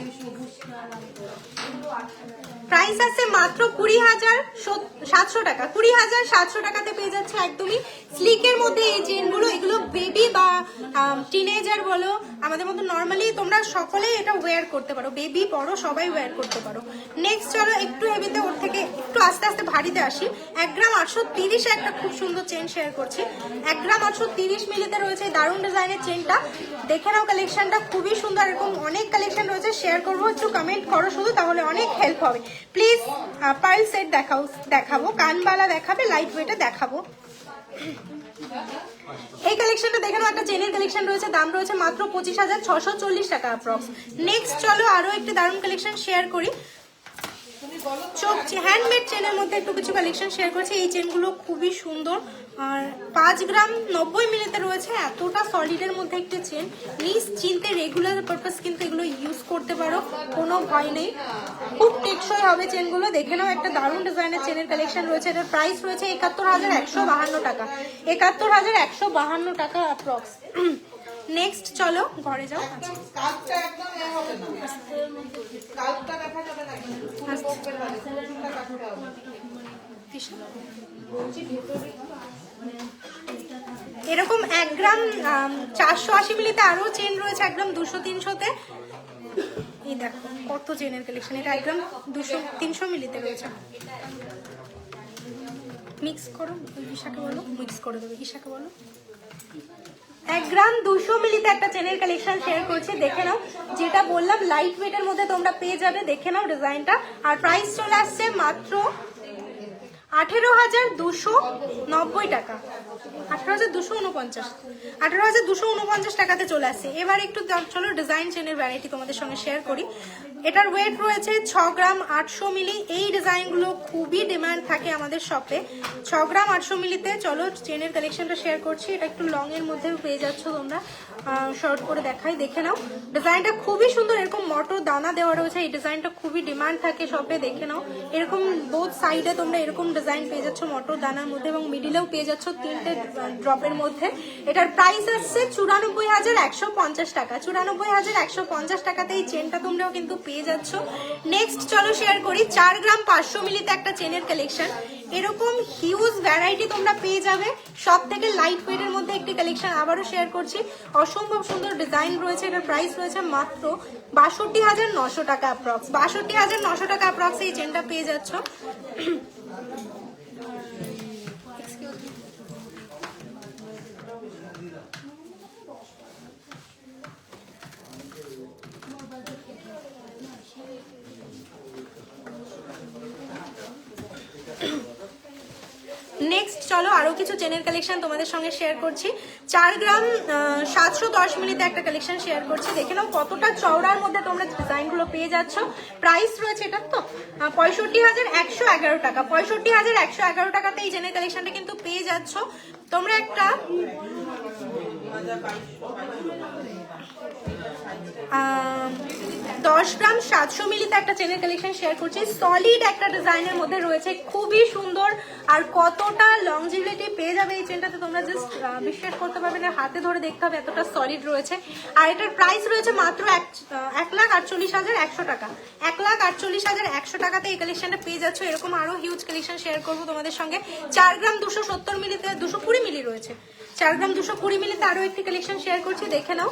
প্রাইস আছে মাত্র 20,700 টাকা। 20,700 টাকাতে পেয়ে যাচ্ছে একদমই স্লিকের মধ্যে এই চেনগুলো। এগুলো বেবি বা টিনেজার বলো, আমাদের মতো নর্মালি তোমরা সকলেই এটা ওয়্যার করতে পারো, বেবি বড় সবাই ওয়্যার করতে পারো। নেক্সট চলো একটু হেভিতে, ওর থেকে একটু আস্তে আস্তে ভারীতে আসি। 1 গ্রাম 830 একটা খুব সুন্দর চেন শেয়ার করছি। 1 গ্রাম 830 মিলিতে রয়েছে দারুণ ডিজাইনের চেনটা। দেখে নাও কালেকশনটা খুবই সুন্দর। এরকম অনেক কালেকশন রয়েছে, শেয়ার করবো, একটু কমেন্ট করো শুধু, তাহলে অনেক হেল্প হবে। প্লিজ পার্ল সেট দেখাবো, কানবালা দেখাবে, লাইট ওয়েটে দেখাবো। এই কালেকশনটা দেখে নাও, একটা চেনের কালেকশন রয়েছে, দাম রয়েছে মাত্র 25,640 টাকা অ্যাপ্রক্স। নেক্সট চলো আরো একটি দারুণ কালেকশন শেয়ার করি। চোখ হ্যান্ডমেড চেনের মধ্যে একটু কিছু কালেকশন শেয়ার করছি। এই চেনগুলো খুবই সুন্দর আর 5 গ্রাম 90 মিলিতে রয়েছে। এতটা সলিডের মধ্যে একটি চেন, নিশ্চিন্তে রেগুলার পারপাস কিন্তু এগুলো ইউজ করতে পারো, কোনো ভয় নেই, খুব টেকসই হবে চেনগুলো। দেখে নাও একটা দারুণ ডিজাইনের চেনের কালেকশন রয়েছে। এটার প্রাইস রয়েছে 71,152 টাকা। 71,152 টাকা অ্যাপ্রক্স। নেক্সট চলো ঘরে যাও। এরকম 1 গ্রাম 480 মিলিতে আরো চেন রয়েছে, 1 গ্রাম 200-300-তে। এই দেখো কত চেনের কালেকশন। এটা 1 গ্রাম 200-300 মিলিতে রয়েছে। মিক্স করো, ঈশাকে বলো মিক্স করে দেবে, ঈশাকে বলো। 1 গ্রাম 200 মিলিতে একটা চেনের কালেকশন শেয়ার করছি। দেখে নাও, যেটা বললাম লাইট ওয়েটের মধ্যে তোমরা পেয়ে যাবে। দেখে নাও ডিজাইনটা। আর প্রাইস চলে আসছে মাত্র 18,290 টাকা। 18,249 টাকাতে চলে আসছে। এবার একটু চলো ডিজাইন চেনের ভ্যারাইটি তোমাদের সঙ্গে শেয়ার করি। এটার ওয়েট রয়েছে 6 গ্রাম 800 মিলি। এই ডিজাইনগুলো খুবই ডিমান্ড থাকে আমাদের শপে। 6 গ্রাম 800 মিলিতে চলো চেনের কালেকশনটা শেয়ার করছি। এটা একটু লং এর মধ্যেও পেয়ে যাচ্ছ তোমরা, শর্ট করে দেখাই, দেখে নাও। ডিজাইনটা খুবই সুন্দর, এরকম মটর দানা দেওয়া রয়েছে। এই ডিজাইনটা খুবই ডিমান্ড থাকে শপে, দেখে নাও। এরকম বোথ সাইডে তোমরা এরকম ডিজাইন পেয়ে যাচ্ছ মটর দানার মধ্যে, এবং মিডিলেও পেয়ে যাচ্ছ 3টে ড্রপের মধ্যে। এটার প্রাইস আসছে 94,150 টাকা। 94,150 টাকাতে এই চেনটা তোমরাও কিন্তু পেয়ে যাচ্ছ। নেক্সট চলো শেয়ার করি 4 গ্রাম 500 মিলিতে একটা চেনের কালেকশন। এরকম হিউজ ভ্যারাইটি তোমরা পেয়ে যাবে। সব থেকে লাইট ওয়েটের মধ্যে একটি কালেকশন আবারও শেয়ার করছি। অসম্ভব সুন্দর ডিজাইন রয়েছে। এটার প্রাইস রয়েছে মাত্র 62,900 টাকা অ্যাপ্রক্স। 62,900 টাকা অ্যাপ্রক্স এই চেনটা পেয়ে যাচ্ছ। নেক্সট চলো আরো কিছু চেনের কালেকশন তোমাদের সঙ্গে শেয়ার করছি। 4 গ্রাম 710 মিলিতে একটা কালেকশন শেয়ার করছি। দেখে নাও কতটা চওড়ার মধ্যে তোমরা ডিজাইনগুলো পেয়ে যাচ্ছ। প্রাইস রয়েছে এটা তো 65,111 টাকা। 65,111 টাকাতে এই চেনের কালেকশনটা কিন্তু পেয়ে যাচ্ছ তোমরা। একটা 10 গ্রাম 700 মিলিতে একটা চেনের কালেকশন শেয়ার করছি। সলিড একটা ডিজাইনের মধ্যে রয়েছে, খুবই সুন্দর। আর কতটা লংজিভিটি পেয়ে যাবে এই চেনটাতে তোমরা জাস্ট বিশ্বাস করতে পারবে না, হাতে ধরে দেখতে হবে এতটা সলিড রয়েছে। আর এটার প্রাইস রয়েছে মাত্র 1,48,100 টাকা। 1,48,100 টাকাতে এই কালেকশনটা পেয়ে যাচ্ছ। এরকম আরো হিউজ কালেকশন শেয়ার করবো তোমাদের সঙ্গে। 4 গ্রাম 270 মিলিতে 220 মিলি রয়েছে। 4 গ্রাম 220 মিলিতে আরো একটি কালেকশন শেয়ার করছি। দেখে নাও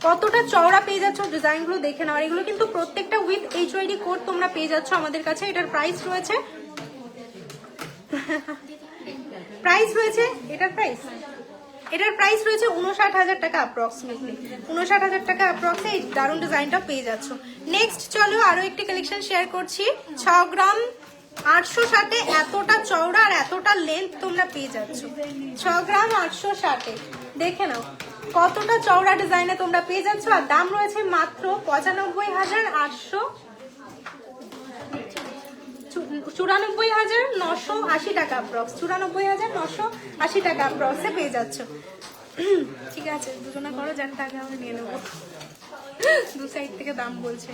কতটা চওড়া পেয়ে যাচ্ছ, ডিজাইনগুলো দেখে নাও। আর এগুলো কিন্তু প্রত্যেকটা উইথ HYD কোড তোমরা পেয়ে যাচ্ছ আমাদের কাছে। এটার প্রাইস রয়েছে এটার প্রাইস রয়েছে 59,000 টাকা অ্যাপ্রক্সিমেটলি। 59,000 টাকা অ্যাপ্রক্সে এই দারুণ ডিজাইনটা পেয়ে যাচ্ছ। নেক্সট চলো আরো একটি কালেকশন শেয়ার করছি। 6 গ্রাম 860 এতটা চওড়া আর এতটা লেন্থ তোমরা পেয়ে যাচ্ছ। 6 গ্রাম 860, দেখে নাও কতটা চওড়া ডিজাইনে তোমরা পেয়ে যাচ্ছ। আর দাম রয়েছে মাত্র 95,800, 94,980 টাকা অ্যাপ্রক্স, 94,980 টাকা অ্যাপ্রক্সে পেয়ে যাচ্ছ। ঠিক আছে, দুজনা করো, যার টাকা আমি নিয়ে নেবো, দু সাইড থেকে দাম বলছে।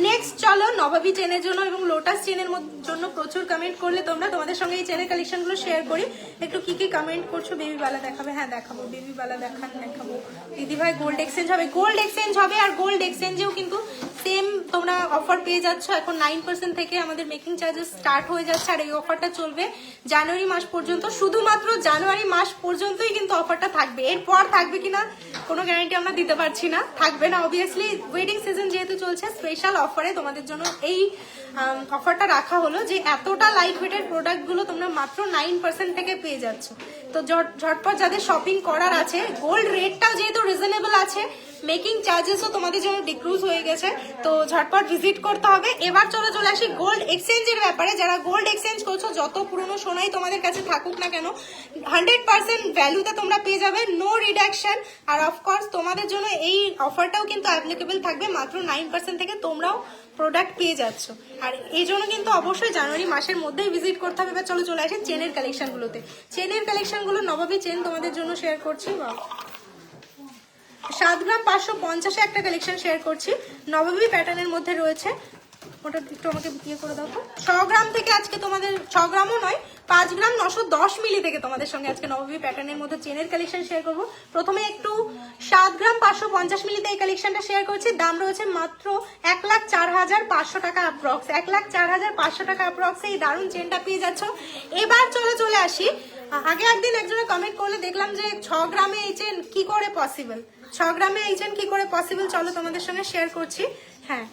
নেক্সট চলো নবাবী চেনের জন্য এবং লোটাস চেনের জন্য প্রচুর কমেন্ট করলে তোমরা, তোমাদের সঙ্গে এই চেনের কালেকশনগুলো শেয়ার করি। একটু কি কি কমেন্ট করছো? বেবি বালা দেখাবে? হ্যাঁ দেখাবো, বেবি বালা দেখাবো। দিদি ভাই গোল্ড এক্সচেঞ্জ হবে? গোল্ড এক্সচেঞ্জ হবে, আর গোল্ড এক্সচেঞ্জেও কিন্তু সেম তোমরা অফার পেয়ে যাচ্ছ। এখন 9% থেকে আমাদের মেকিং চার্জেস স্টার্ট হয়ে যাচ্ছে, আর এই অফারটা চলবে জানুয়ারি মাস পর্যন্ত। শুধুমাত্র জানুয়ারি মাস পর্যন্তই কিন্তু অফারটা থাকবে, এরপর থাকবে কিনা কোনো গ্যারান্টি আমরা দিতে পারছি না, থাকবে না অবভিয়াসলি। ওয়েডিং সিজন যেহেতু চলছে, স্পেশাল অফারে তোমাদের জন্য এই অফারটা রাখা হলো যে এতটা লাইট ওয়েটের প্রোডাক্টগুলো তোমরা মাত্র 9% থেকে পেয়ে যাচ্ছ। তো ঝটপট যাদের শপিং করার আছে, গোল্ড রেটটাও যেহেতু রিজনেবল আছে, মেকিং চার্জেসও তোমাদের জন্য ডিক্রুজ হয়ে গেছে, তো ঝটপট ভিজিট করতে হবে। এবার চলে আসি গোল্ড এক্সচেঞ্জের ব্যাপারে। যারা গোল্ড এক্সচেঞ্জ করছো, যত পুরনো সোনাই তোমাদের কাছে থাকুক না কেন, 100% ভ্যালুতে তোমরা পেয়ে যাবে, নো রিডাকশন। আর অফকোর্স তোমাদের জন্য এই অফারটাও কিন্তু অ্যাপ্লিকেবল থাকবে, মাত্র 9% থেকে তোমরাও প্রোডাক্ট পেয়ে যাচ্ছ। আর এই জন্য কিন্তু অবশ্যই জানুয়ারি মাসের মধ্যেই ভিজিট করতে হবে। এবার চলে আসি চেনের কালেকশনগুলোতে। চেনের কালেকশনগুলো নবাবী চেন তোমাদের জন্য শেয়ার করছি। 7 গ্রাম 550 একটা কালেকশন শেয়ার করছি, নবাবী প্যাটার্নের মধ্যে রয়েছে। ওটা একটু আমাকে বিয়ে করে দাও তো। 6 গ্রাম থেকে আজকে তোমাদের, 6 গ্রামও নয়, 5 গ্রাম 910 মিলি থেকে তোমাদের সঙ্গে আজকে নবাবী প্যাটার্নের মধ্যে চেনের কালেকশন শেয়ার করবো। প্রথমে একটু 7 গ্রাম 550 মিলিতে এই কালেকশনটা শেয়ার করছি। দাম রয়েছে মাত্র 1,04,500 টাকা অ্যাপ্রক্স, 1,04,500 টাকা অ্যাপ্রক্স এই দারুণ চেনটা পেয়ে যাচ্ছ। এবার চলে আসি, আগে একদিন একজনে কমেন্ট করলে দেখলাম যে 6 গ্রামে এই চেন কি করে পসিবল, 6 গ্রামে এই চেন কি করে পসিবল, চলো তোমাদের সঙ্গে শেয়ার করছি। হ্যাঁ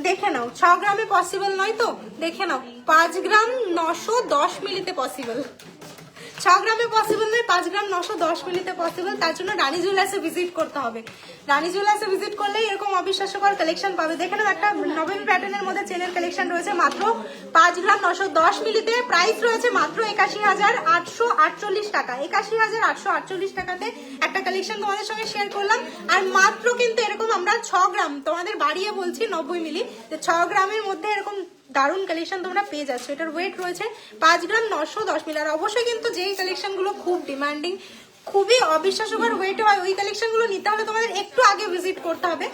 দেখে নাও, 6 গ্রামে পসিবল নয় তো, দেখে নাও 5 গ্রাম 910 মিলিতে পসিবল। 6 গ্রামে পসিবল নয়, 5 গ্রাম 910 মিলিতে পসিবল। তার জন্য রানী জুয়েলার্সে ভিজিট করতে হবে। রানী জুয়েলার্সে ভিজিট করলে এরকম অবিশ্বাস্যকর কালেকশন পাবে। দেখে নাও, একটা নবাবী প্যাটার্নের মধ্যে চেনের কালেকশন রয়েছে মাত্র 5 গ্রাম 910 মিলিতে। প্রাইস রয়েছে মাত্র 81,848 টাকা, 81,848 টাকাতে একটা কালেকশন তোমাদের সঙ্গে শেয়ার করলাম। আর মাত্র কিন্তু এরকম আমরা 6 গ্রাম, তোমাদের বাড়িয়ে বলছি 90 মিলি, 6 গ্রামের মধ্যে এরকম দারুণ কালেকশন তোমরা পেয়ে যাচ্ছ। এটার ওয়েট রয়েছে 5 গ্রাম 910 মিলি। আর অবশ্যই কিন্তু যেই কালেকশনগুলো খুব ডিমান্ডিং, খুবই অবিশ্বাস্যকর ওয়েট হয়, ওই কালেকশনগুলো নিতে হলে তোমাদের একটু আগে ভিজিট করতে হবে।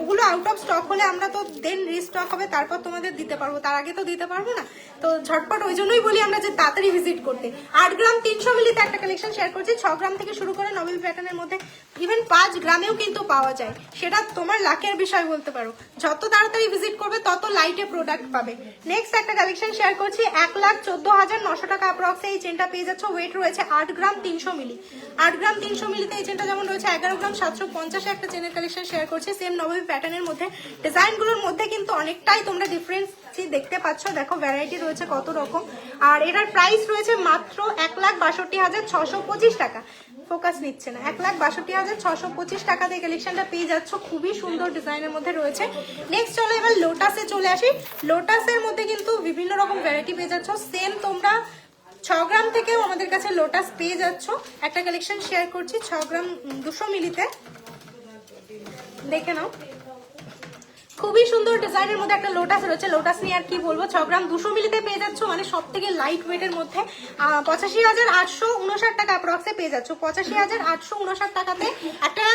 ওগুলো আউট অফ স্টক হলে আমরা তো দেন রিস্টক হবে, তারপর তোমাদের দিতে পারবো, তার আগে তো দিতে পারবো না। তো ঝটপট ওই জন্যই বলি আমরা যে তাড়াতাড়ি ভিজিট করতে। 8 গ্রাম 300 মিলিতে একটা কালেকশন শেয়ার করছি, 6 গ্রাম থেকে শুরু করে নবাবী প্যাটার্নের মধ্যে ইভেন 5 গ্রামেও কিন্তু পাওয়া যায়। সেটা তোমার লাকের বিষয় বলতে পারো, যত তাড়াতাড়ি ভিজিট করবে তত লাইটে প্রোডাক্ট পাবে। নেক্সট একটা কালেকশন শেয়ার করছি, 1,14,900 টাকা অ্যাপ্রক্সে এই চেনটা পেয়ে যাচ্ছ। ওয়েট রয়েছে 8 গ্রাম 300 মিলি। 8 গ্রাম 300 মিলিতে এই চেনটা যেমন রয়েছে, 11 গ্রাম 750 একটা চেনের কালেকশন শেয়ার করছি সেম নবাবী প্যাটার্নের মধ্যে। ডিজাইনগুলোর মধ্যে কিন্তু অনেকটাই তোমরা ডিফারেন্স দেখতে পাচ্ছ, দেখো ভ্যারাইটি রয়েছে কত রকম। আর এটার প্রাইস রয়েছে মাত্র 1,62,625 টাকা। ফোকাস নিচ্ছে না, 1,62,625 টাকাতে এই কালেকশনটা পেয়ে যাচ্ছ, খুবই সুন্দর ডিজাইনের মধ্যে রয়েছে। নেক্সট চলো এবার লোটাসে চলে আসি। লোটাসের মধ্যে কিন্তু বিভিন্ন রকম ভ্যারাইটি পেয়ে যাচ্ছ। সেম তোমরা 6 গ্রাম থেকেও আমাদের কাছে লোটাস পেয়ে যাচ্ছ। একটা কালেকশন শেয়ার করছি 6 গ্রাম 200 মিলিতে, দেখে নাও খুবই সুন্দর ডিজাইনের মধ্যে একটা লোটাস রয়েছে। লোটাস নিয়ে আর কি বলবো, 6 গ্রাম 200 মিলিতে পেয়ে যাচ্ছ, মানে সব থেকে লাইট ওয়েটের মধ্যে 85,859 টাকা অ্যাপ্রক্সে পেয়ে যাচ্ছ। 85,859 টাকাতে একটা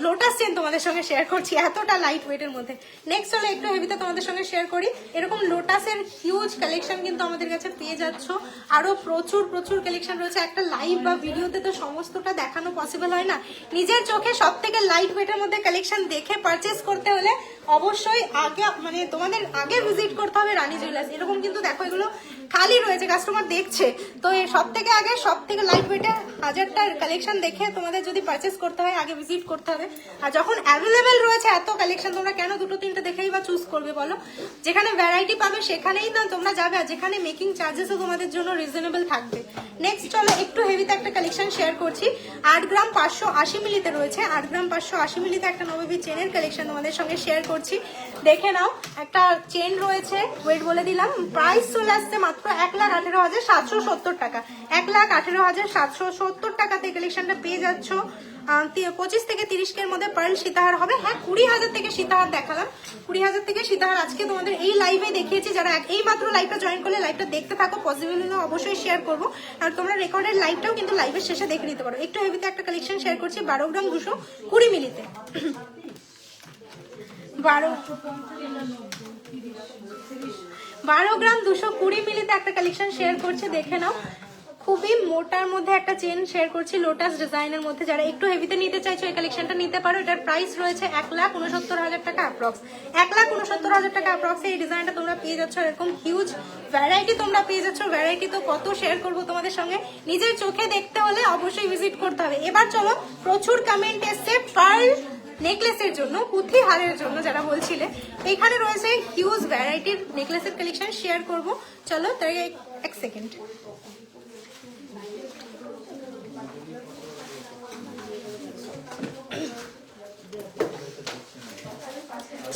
লোটাস চেন তোমাদের সঙ্গে শেয়ার করছি, এতটা লাইট ওয়েটের মধ্যে। নেক্সট হলো একটু হেভিতে তোমাদের সঙ্গে শেয়ার করি। এরকম লোটাসের হিউজ কালেকশন কিন্তু আমাদের কাছে পেয়ে যাচ্ছ, আরো প্রচুর কালেকশন রয়েছে। একটা লাইভ বা ভিডিওতে তো সমস্তটা দেখানো পসিবল হয় না, নিজের চোখে সব থেকে লাইট ওয়েটের মধ্যে কালেকশন দেখে পারচেস করতে হলে অবশ্যই আগে, মানে তোমাদের আগে ভিজিট করতে হবে রানী জুয়েলার্স। এরকম কিন্তু দেখো এগুলো খালি রয়েছে, কাস্টমার দেখছে। তো সব থেকে আগে সব থেকে লাইট ওয়েটের 1000টার কালেকশন দেখে তোমাদের যদি পারচেস করতে হয় আগে ভিজিট করতে হবে। আর যখন অ্যাভেলেবেল রয়েছে এত কালেকশন, তোমরা কেন দুটো তিনটে দেখেই বা চুজ করবে বলো? যেখানে ভ্যারাইটি পাবে সেখানেই না তোমরা যাবে, আর যেখানে মেকিং চার্জেসও তোমাদের জন্য রিজনেবল থাকবে। নেক্সট চলো একটু হেভিতে একটা কালেকশন শেয়ার করছি। 8 গ্রাম 580 মিলিতে রয়েছে, 8 গ্রাম 580 মিলিতে একটা নববী চেনের কালেকশন তোমাদের সঙ্গে শেয়ার করছি। দেখে নাও, একটা চেন রয়েছে, ওয়েট বলে দিলাম। প্রাইস চলে আসছে মাত্র 1,18,770 টাকা। 1,18,770 টাকাতে কালেকশনটা পেয়ে যাচ্ছ। 25 থেকে 30 এর মধ্যে পার্ল সীতাহার হবে। হ্যাঁ, 20,000 থেকে সীতাহার দেখালাম, 20,000 থেকে সীতাহার আজকে তোমাদের এই লাইভে দেখিয়েছি। যারা এই মাত্র লাইভটা জয়েন করলে লাইভটা দেখতে থাকো, পসিবল হলে অবশ্যই শেয়ার করবো। আর তোমরা রেকর্ডেড লাইভটাও কিন্তু লাইভের শেষে দেখে নিতে পারো। একটু হেভিতে একটা কালেকশন শেয়ার করছি 12 গ্রাম 220 মিলিতে। 12 গ্রাম 220 মিলিতে একটা কালেকশন শেয়ার করছি, দেখে নাও। খুবই মোটার মধ্যে একটা চেন শেয়ার করছি লোটাস ডিজাইনের মধ্যে। যারা একটু হেভিতে নিতে চাইছো এই কালেকশনটা নিতে পারো। এটার প্রাইস রয়েছে 1,69,000 টাকা অ্যাপ্রক্স। 1,69,000 টাকা অ্যাপ্রক্স এই ডিজাইনটা তোমরা পেয়ে যাচ্ছ। এরকম হিউজ ভ্যারাইটি তোমরা পেয়ে যাচ্ছ। ভ্যারাইটি তো কত শেয়ার করবো তোমাদের সঙ্গে, নিজের চোখে দেখতে হলে অবশ্যই ভিজিট করতে হবে। এবার চলো, প্রচুর কমেন্ট এসছে পার্ল নেকলেসের জন্য, পুঁথি হারের জন্য যারা বলছিলে। এখানে রয়েছে হিউজ ভ্যারাইটির নেকলেসের কালেকশন শেয়ার করব। চলো তার আগে এক সেকেন্ড।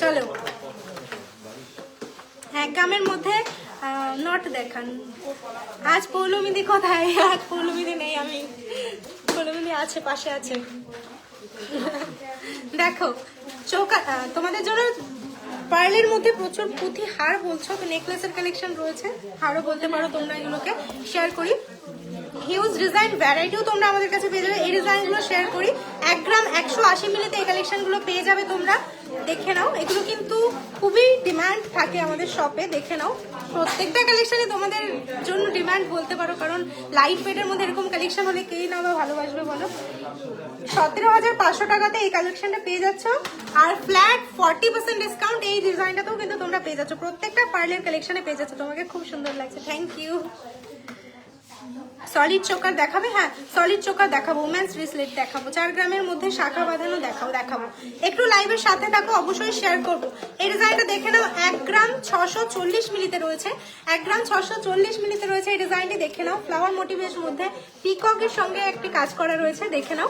চলো, 1 গ্রামের মধ্যে নট দেখান। আজ পৌলমিদি কোথায়? আজ পৌলমিদি নেই, আমি পৌলমিদি আছে, পাশে আছে। দেখো চৌকা তোমাদের জন্য পার্লের মধ্যে প্রচুর পুঁথি হার বলছো, তো নেকলেসের কালেকশন রয়েছে, হারও বলতে পারো তোমরা। এগুলোকে শেয়ার করি, হিউজ ডিজাইন ভ্যারাইটিও তোমরা আমাদের কাছে পেয়ে যাবে। এই ডিজাইনগুলো শেয়ার করি। 1 গ্রাম 180 মিলিতে এই কালেকশনগুলো পেয়ে যাবে তোমরা। দেখে নাও, এগুলো কিন্তু খুবই ডিমান্ড থাকে আমাদের শপে। দেখে নাও, প্রত্যেকটা কালেকশনে তোমাদের জন্য ডিমান্ড বলতে পারো, কারণ লাইট ওয়েটের মধ্যে এরকম কালেকশন হলে কেই না বা ভালোবাসবে বলো। 17,500 টাকাতে এই কালেকশনটা পেয়ে যাচ্ছ। আর ফ্ল্যাট 40% ডিসকাউন্ট এই ডিজাইনটাতেও কিন্তু তোমরা পেয়ে যাচ্ছ। প্রত্যেকটা পার্লের কালেকশনে পেয়ে যাচ্ছ। তোমাকে খুব সুন্দর লাগছে, থ্যাংক ইউ। সলিড চোকার দেখাবে? হ্যাঁ, সলিড চোকার দেখাবো। উমেন্স ব্রেসলেট দেখাবো। 4 গ্রামের মধ্যে শাখা বাঁধানো দেখাবো। একটু লাইভের সাথে থাকো, অবশ্যই শেয়ার করবো। এই ডিজাইনটা দেখে নাও, 1 গ্রাম 640 মিলিতে রয়েছে। 1 গ্রাম 640 মিলিতে রয়েছে এই ডিজাইনটি। দেখে নাও, ফ্লাওয়ার মোটিভের মধ্যে পিককের সঙ্গে একটি কাজ করা রয়েছে। দেখে নাও,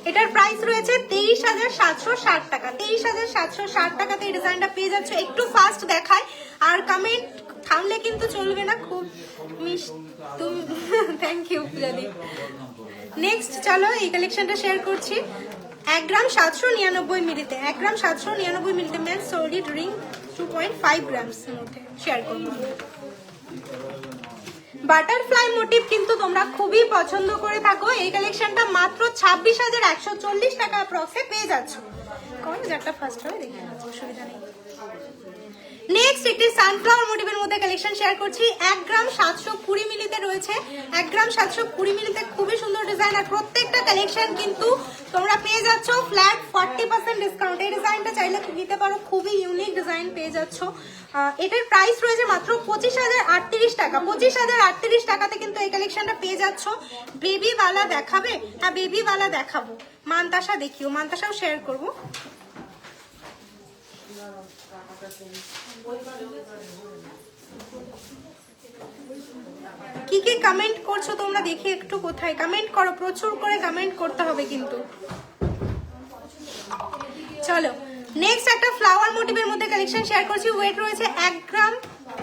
এটার প্রাইস রয়েছে 23,760 টাকা। 23,760 টাকাতে এই ডিজাইনটা পেয়ে যাচ্ছে। একটু ফাস্ট দেখায়, আর কমেন্ট থামলে কিন্তু চলবে না। খুব থ্যাংক ইউ পূজাদি। নেক্সট চলো এই কালেকশনটা শেয়ার করছি। 1 গ্রাম 799 মিলিতে, 1 গ্রাম 799 মিলিতে মেন সলিড রিং 2.5 গ্রামস এর মধ্যে শেয়ার করব। বাটারফ্লাই মোটিভ কিন্তু তোমরা খুবই পছন্দ করে থাকো। এই কালেকশনটা মাত্র 26,140 টাকা অ্যাপ্রক্সে পেয়ে যাচ্ছ। কোন যারটা ফার্স্ট হয় দেখে নাও, অসুবিধা নেই। নেক্সট একটি সানফ্লাওয়ার মোটিভের মধ্যে কালেকশন শেয়ার করছি। 1 গ্রাম 720 মিলিতে রয়েছে। 1 গ্রাম 720 মিলিতে খুবই সুন্দর ডিজাইন। আর প্রত্যেকটা কালেকশন কিন্তু তোমরা পেয়ে যাচ্ছ ফ্ল্যাট 40% ডিসকাউন্ট। এই ডিজাইনটা চাইলে নিতে পারো, খুবই ইউনিক ডিজাইন পেয়ে যাচ্ছ। এটার প্রাইস রয়েছে মাত্র 25,038 টাকা। 25,038 টাকাতে কিন্তু এই কালেকশনটা পেয়ে যাচ্ছ। বেবি ওয়ালা দেখাবে? হ্যাঁ, বেবি ওয়ালা দেখাবো। মানতাসা দেখিও, মানতাসাও শেয়ার করবো। কি কি কমেন্ট করছো তোমরা দেখি একটু, কোথায় কমেন্ট করো, প্রচুর করে কমেন্ট করতে হবে কিন্তু। চলো নেক্সট একটা ফ্লাওয়ার মোটিভের মধ্যে কালেকশন শেয়ার করছি। ওয়েট রয়েছে 1 গ্রাম